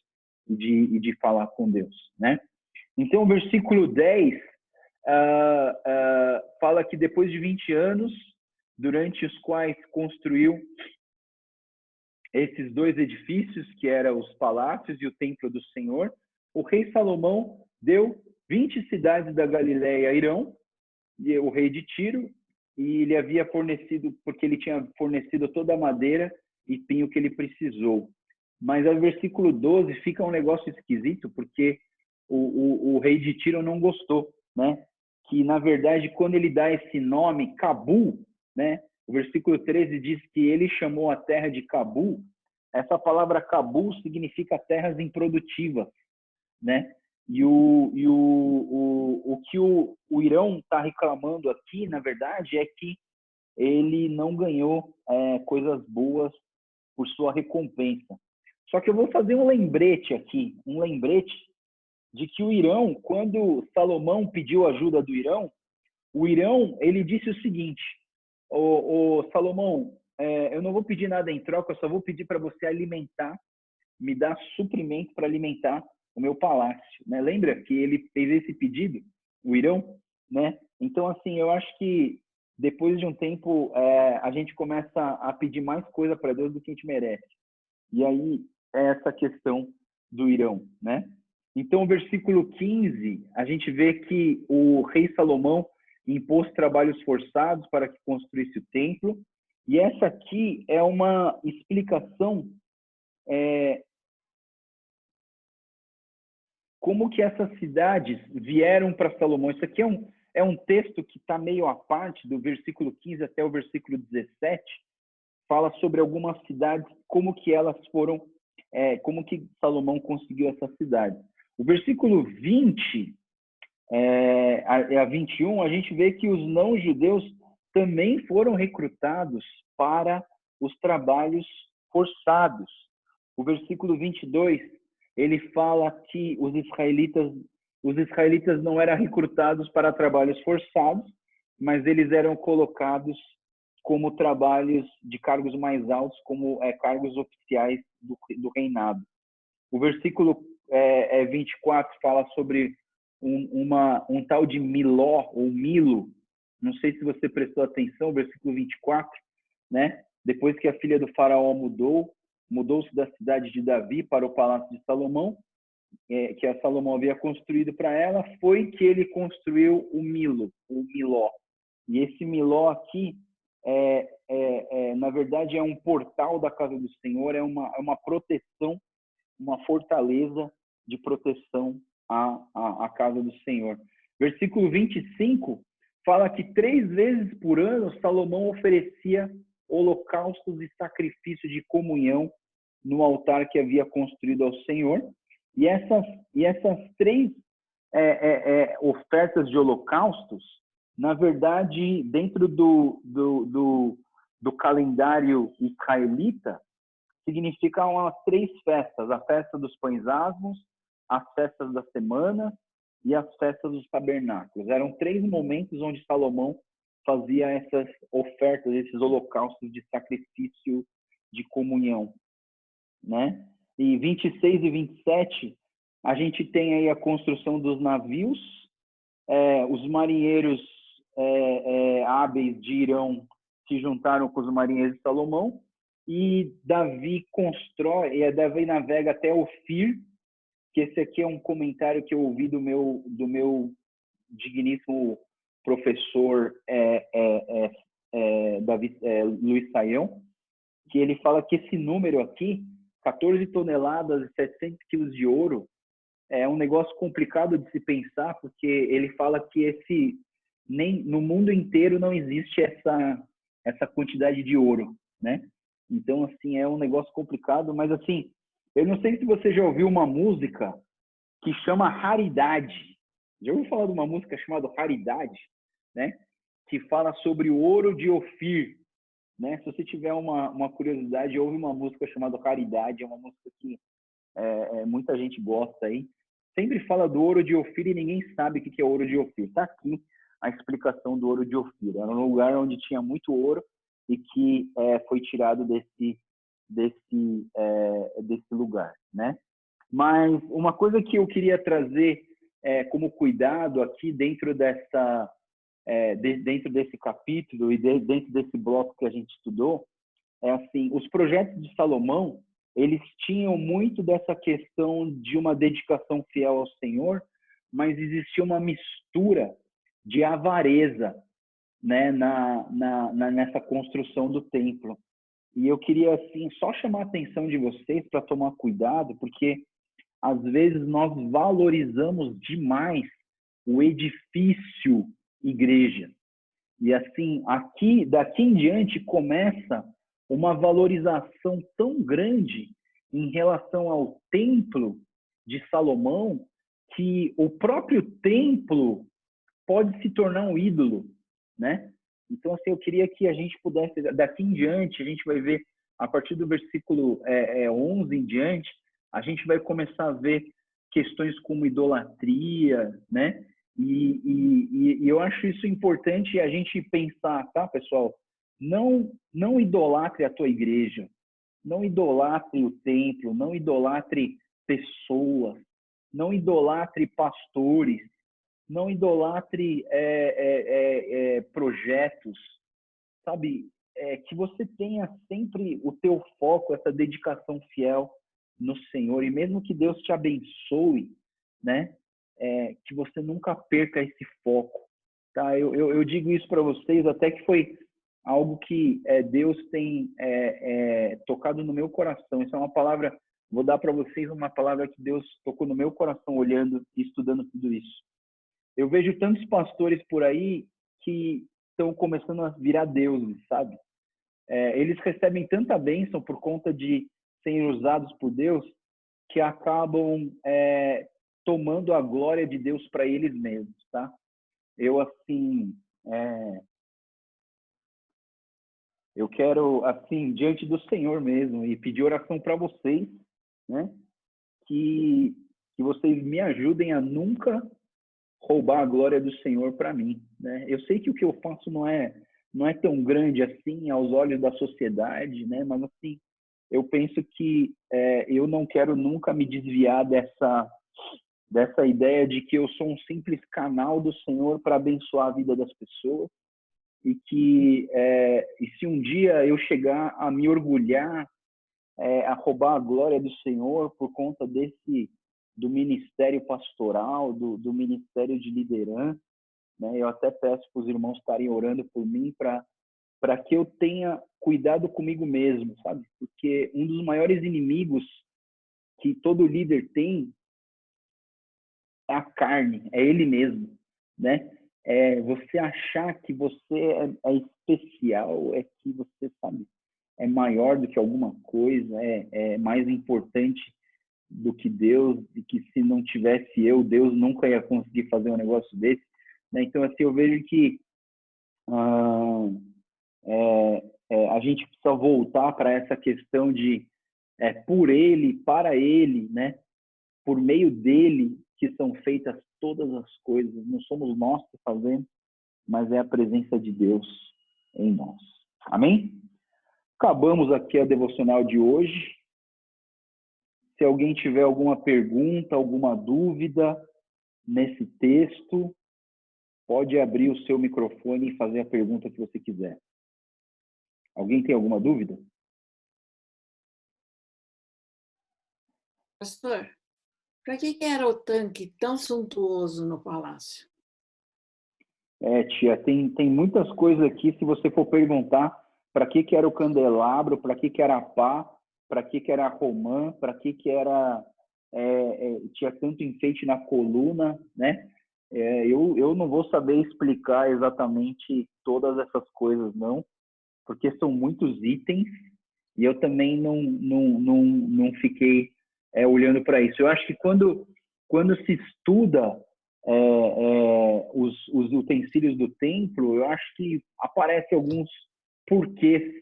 e de falar com Deus, né? Então, o versículo 10 fala que depois de 20 anos, durante os quais construiu esses dois edifícios, que eram os palácios e o templo do Senhor, o rei Salomão deu 20 cidades da Galileia a Irão, e o rei de Tiro, e ele havia fornecido, porque ele tinha fornecido toda a madeira e pinho que ele precisou. Mas no versículo 12 fica um negócio esquisito, porque o rei de Tiro não gostou, né? que na verdade, quando ele dá esse nome, Cabul, né? O versículo 13 diz que ele chamou a terra de Cabul. Essa palavra Cabul significa terras improdutivas, né? E o que o Irão está reclamando aqui, na verdade, é que ele não ganhou coisas boas por sua recompensa. Só que eu vou fazer um lembrete aqui, um lembrete de que o Irão, quando Salomão pediu ajuda do Irão, o Irão, ele disse o seguinte: ô Salomão, eu não vou pedir nada em troca, eu só vou pedir para você alimentar, me dar suprimento para alimentar o meu palácio, né? Lembra que ele fez esse pedido, o Irão, né? Então, assim, eu acho que depois de um tempo a gente começa a pedir mais coisa para Deus do que a gente merece. E aí é essa questão do Irão, né? Então, o versículo 15, a gente vê que o rei Salomão impôs trabalhos forçados para que construísse o templo. E essa aqui é uma explicação como que essas cidades vieram para Salomão. Isso aqui é um texto que está meio à parte, do versículo 15 até o versículo 17, fala sobre algumas cidades, como que elas foram, como que Salomão conseguiu essas cidades. O versículo 20 a 21, a gente vê que os não-judeus também foram recrutados para os trabalhos forçados. O versículo 22, ele fala que os israelitas não eram recrutados para trabalhos forçados, mas eles eram colocados como trabalhos de cargos mais altos, como cargos oficiais do reinado. O versículo 24 fala sobre um tal de Miló, ou Milo. Não sei se você prestou atenção, o versículo 24, né? Depois que a filha do faraó mudou-se da cidade de Davi para o palácio de Salomão, que a Salomão havia construído para ela, foi que ele construiu o Miló. E esse Miló aqui, na verdade, é um portal da casa do Senhor, é uma proteção, uma fortaleza de proteção à casa do Senhor. Versículo 25 fala que 3 vezes por ano Salomão oferecia holocaustos e sacrifício de comunhão no altar que havia construído ao Senhor. E essas 3 ofertas de holocaustos, na verdade, dentro do calendário israelita, significam as 3 festas: a festa dos pães asmos, as festas da semana e as festas dos tabernáculos. Eram 3 momentos onde Salomão fazia essas ofertas, esses holocaustos de sacrifício de comunhão, né? E 26 e 27, a gente tem aí a construção dos navios, os marinheiros hábeis de Irão se juntaram com os marinheiros de Salomão, e Davi Davi navega até Ofir, que esse aqui é um comentário que eu ouvi do meu digníssimo professor Luiz Saião, que ele fala que esse número aqui, 14 toneladas e 700 quilos de ouro, é um negócio complicado de se pensar, porque ele fala que nem no mundo inteiro não existe essa quantidade de ouro, né? Então, assim, é um negócio complicado, mas assim, eu não sei se você já ouviu uma música que chama Raridade. Já ouviu falar de uma música chamada Raridade, né? Que fala sobre o ouro de Ofir, né? Se você tiver uma curiosidade, ouve uma música chamada Raridade, é uma música que muita gente gosta aí. Sempre fala do ouro de Ofir e ninguém sabe o que é ouro de Ofir. Está aqui a explicação do ouro de Ofir. Era um lugar onde tinha muito ouro e que foi tirado desse lugar, né? Mas uma coisa que eu queria trazer como cuidado aqui dentro desse capítulo e dentro desse bloco que a gente estudou, assim, os projetos de Salomão, eles tinham muito dessa questão de uma dedicação fiel ao Senhor, mas existia uma mistura de avareza, né, nessa construção do templo. E eu queria, assim, só chamar a atenção de vocês para tomar cuidado, porque às vezes nós valorizamos demais o edifício igreja. E assim, daqui em diante começa uma valorização tão grande em relação ao templo de Salomão, que o próprio templo pode se tornar um ídolo, né? Então, assim, eu queria que a gente pudesse, daqui em diante, a gente vai ver, a partir do versículo 11 em diante, a gente vai começar a ver questões como idolatria, né? E eu acho isso importante a gente pensar, tá, pessoal? Não idolatre a tua igreja, não idolatre o templo, não idolatre pessoas, não idolatre pastores, não idolatre projetos, sabe? Que você tenha sempre o teu foco, essa dedicação fiel no Senhor, e mesmo que Deus te abençoe, né? Que você nunca perca esse foco, tá? Eu digo isso para vocês, até que foi algo que Deus tem tocado no meu coração. Isso é uma palavra, vou dar para vocês uma palavra que Deus tocou no meu coração, olhando e estudando tudo isso. Eu vejo tantos pastores por aí que estão começando a virar deuses, sabe? Eles recebem tanta bênção por conta de serem usados por Deus, que acabam tomando a glória de Deus para eles mesmos, tá? Eu, assim, eu quero, assim, diante do Senhor mesmo, e pedir oração para vocês, né? Que vocês me ajudem a nunca roubar a glória do Senhor para mim, né? Eu sei que o que eu faço não é tão grande assim aos olhos da sociedade, né? Mas assim, eu penso que eu não quero nunca me desviar dessa ideia de que eu sou um simples canal do Senhor para abençoar a vida das pessoas, e que e se um dia eu chegar a me orgulhar, a roubar a glória do Senhor por conta do ministério pastoral, do ministério de liderança, né? Eu até peço para os irmãos estarem orando por mim para que eu tenha cuidado comigo mesmo, sabe? Porque um dos maiores inimigos que todo líder tem é a carne, é ele mesmo, né? Você achar que você é especial, que você, sabe, é maior do que alguma coisa, é mais importante do que Deus, e que se não tivesse eu, Deus nunca ia conseguir fazer um negócio desse, né? Então, assim, eu vejo que a gente precisa voltar para essa questão de por Ele, para Ele, né? Por meio dele que são feitas todas as coisas. Não somos nós que fazemos, mas é a presença de Deus em nós. Amém? Acabamos aqui a devocional de hoje. Se alguém tiver alguma pergunta, alguma dúvida nesse texto, pode abrir o seu microfone e fazer a pergunta que você quiser. Alguém tem alguma dúvida? Pastor, para que era o tanque tão suntuoso no palácio? Tia, tem muitas coisas aqui, se você for perguntar para que era o candelabro, para que era a pá, para que era a romã, para que era... tinha tanto enfeite na coluna, né? Eu não vou saber explicar exatamente todas essas coisas, não, porque são muitos itens, e eu também não fiquei olhando para isso. Eu acho que quando se estuda os utensílios do templo, eu acho que aparecem alguns porquês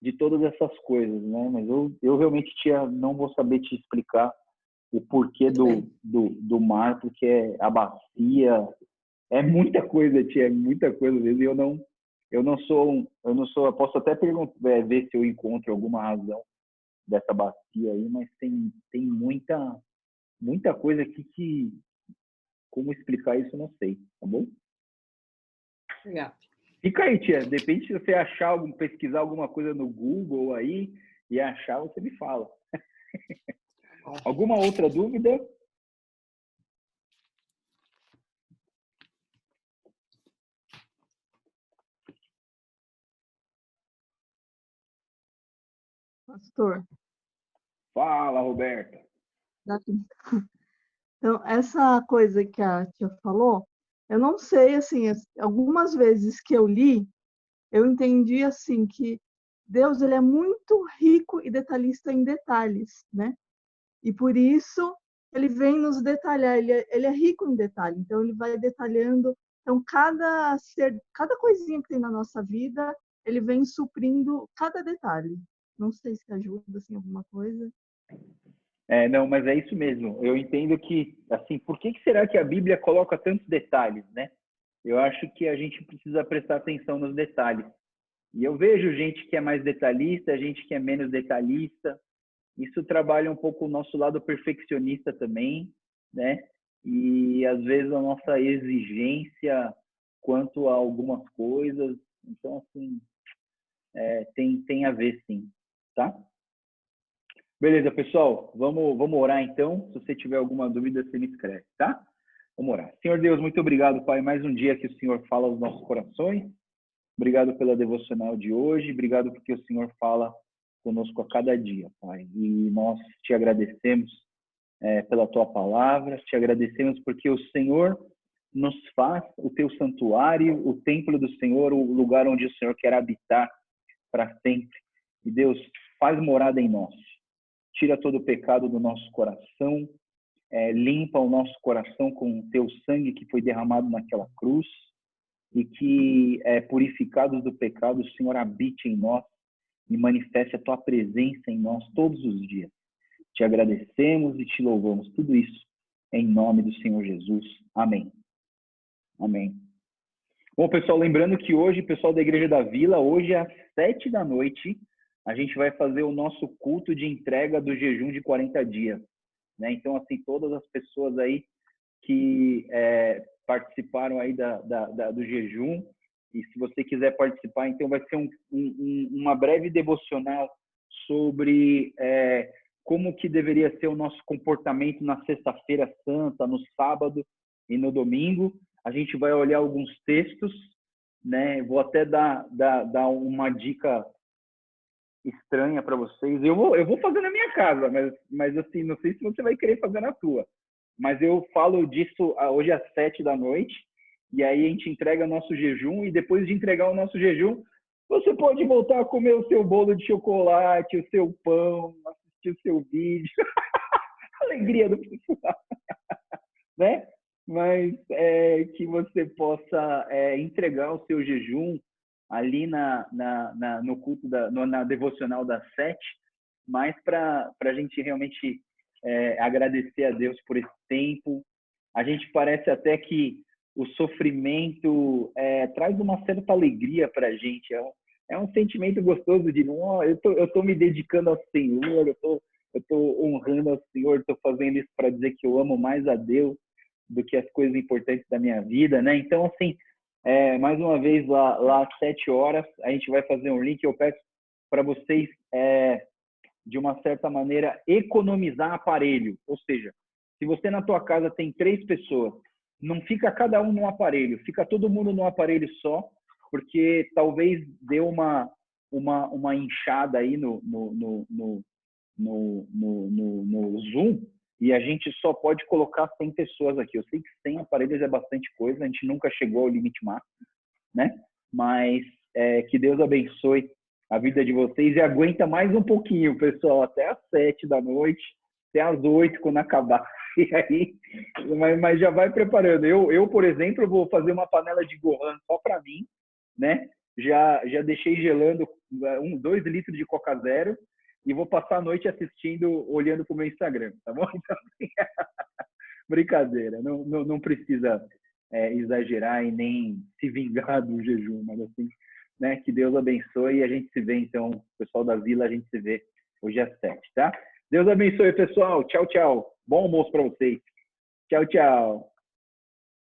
de todas essas coisas, né? Mas eu realmente, tia, não vou saber te explicar o porquê do mar, porque é a bacia, é muita coisa, tia, é muita coisa mesmo. E eu não sou, eu posso até perguntar, ver se eu encontro alguma razão dessa bacia aí, mas tem muita coisa aqui que, como explicar isso, eu não sei, tá bom? Legal. Fica aí, tia. De repente, se você achar pesquisar alguma coisa no Google aí e achar, você me fala. Alguma outra dúvida? Pastor, Fala, Roberta. então, essa coisa que a tia falou, Eu não sei, assim, algumas vezes que eu li, eu entendi assim que Deus ele é muito rico e detalhista em detalhes, né? E por isso ele vem nos detalhar, ele é rico em detalhe, então ele vai detalhando. Então, cada coisinha que tem na nossa vida, ele vem suprindo cada detalhe. Não sei se ajuda assim, alguma coisa. Não, mas é isso mesmo. Eu entendo que, assim, por que será que a Bíblia coloca tantos detalhes, né? Eu acho que a gente precisa prestar atenção nos detalhes. E eu vejo gente que é mais detalhista, gente que é menos detalhista. Isso trabalha um pouco o nosso lado perfeccionista também, né? E às vezes a nossa exigência quanto a algumas coisas. Então, assim, tem a ver, sim, tá? Beleza, pessoal. Vamos orar, então. Se você tiver alguma dúvida, você me escreve, tá? Vamos orar. Senhor Deus, muito obrigado, Pai. Mais um dia que o Senhor fala aos nossos corações. Obrigado pela devocional de hoje. Obrigado porque o Senhor fala conosco a cada dia, Pai. E nós te agradecemos pela tua palavra. Te agradecemos porque o Senhor nos faz o teu santuário, o templo do Senhor, o lugar onde o Senhor quer habitar para sempre. E Deus, faz morada em nós. Tira todo o pecado do nosso coração, limpa o nosso coração com o teu sangue que foi derramado naquela cruz e que, purificados do pecado, o Senhor habite em nós e manifeste a tua presença em nós todos os dias. Te agradecemos e te louvamos. Tudo isso em nome do Senhor Jesus. Amém. Amém. Bom, pessoal, lembrando que hoje, pessoal da Igreja da Vila, hoje às 19h, a gente vai fazer o nosso culto de entrega do jejum de 40 dias. Né? Então, assim, todas as pessoas aí que participaram aí do jejum, e se você quiser participar, então vai ser uma breve devocional sobre como que deveria ser o nosso comportamento na sexta-feira santa, no sábado e no domingo. A gente vai olhar alguns textos, né? Vou até dar uma dica estranha para vocês. Eu vou fazer na minha casa, mas assim, não sei se você vai querer fazer na tua. Mas eu falo disso hoje às 19h, e aí a gente entrega nosso jejum, e depois de entregar o nosso jejum, você pode voltar a comer o seu bolo de chocolate, o seu pão, assistir o seu vídeo. Alegria do pessoal, né? Mas que você possa entregar o seu jejum ali no culto, na devocional das 7, mas para a gente realmente agradecer a Deus por esse tempo. A gente parece até que o sofrimento traz uma certa alegria para a gente. É um sentimento gostoso de, eu tô me dedicando ao Senhor, eu tô honrando ao Senhor, estou fazendo isso para dizer que eu amo mais a Deus do que as coisas importantes da minha vida, né? Então, assim, mais uma vez, lá às 7h, a gente vai fazer um link. Eu peço para vocês, de uma certa maneira, economizar aparelho. Ou seja, se você na tua casa tem 3 pessoas, não fica cada um num aparelho, fica todo mundo num aparelho só, porque talvez dê uma inchada aí no Zoom, e a gente só pode colocar 100 pessoas aqui. Eu sei que 100 aparelhos é bastante coisa, a gente nunca chegou ao limite máximo, né? Mas que Deus abençoe a vida de vocês e aguenta mais um pouquinho, pessoal, até às 19h, até às 8h, quando acabar. E aí, mas já vai preparando. Eu, por exemplo, vou fazer uma panela de gohan só para mim, né? Já deixei gelando 2 litros de Coca Zero, e vou passar a noite assistindo, olhando para o meu Instagram, tá bom? Então, brincadeira, não precisa exagerar e nem se vingar do jejum, mas assim, né? Que Deus abençoe, e a gente se vê, então, pessoal da Vila, a gente se vê hoje às 7, tá? Deus abençoe, pessoal. Tchau, tchau. Bom almoço para vocês. Tchau, tchau.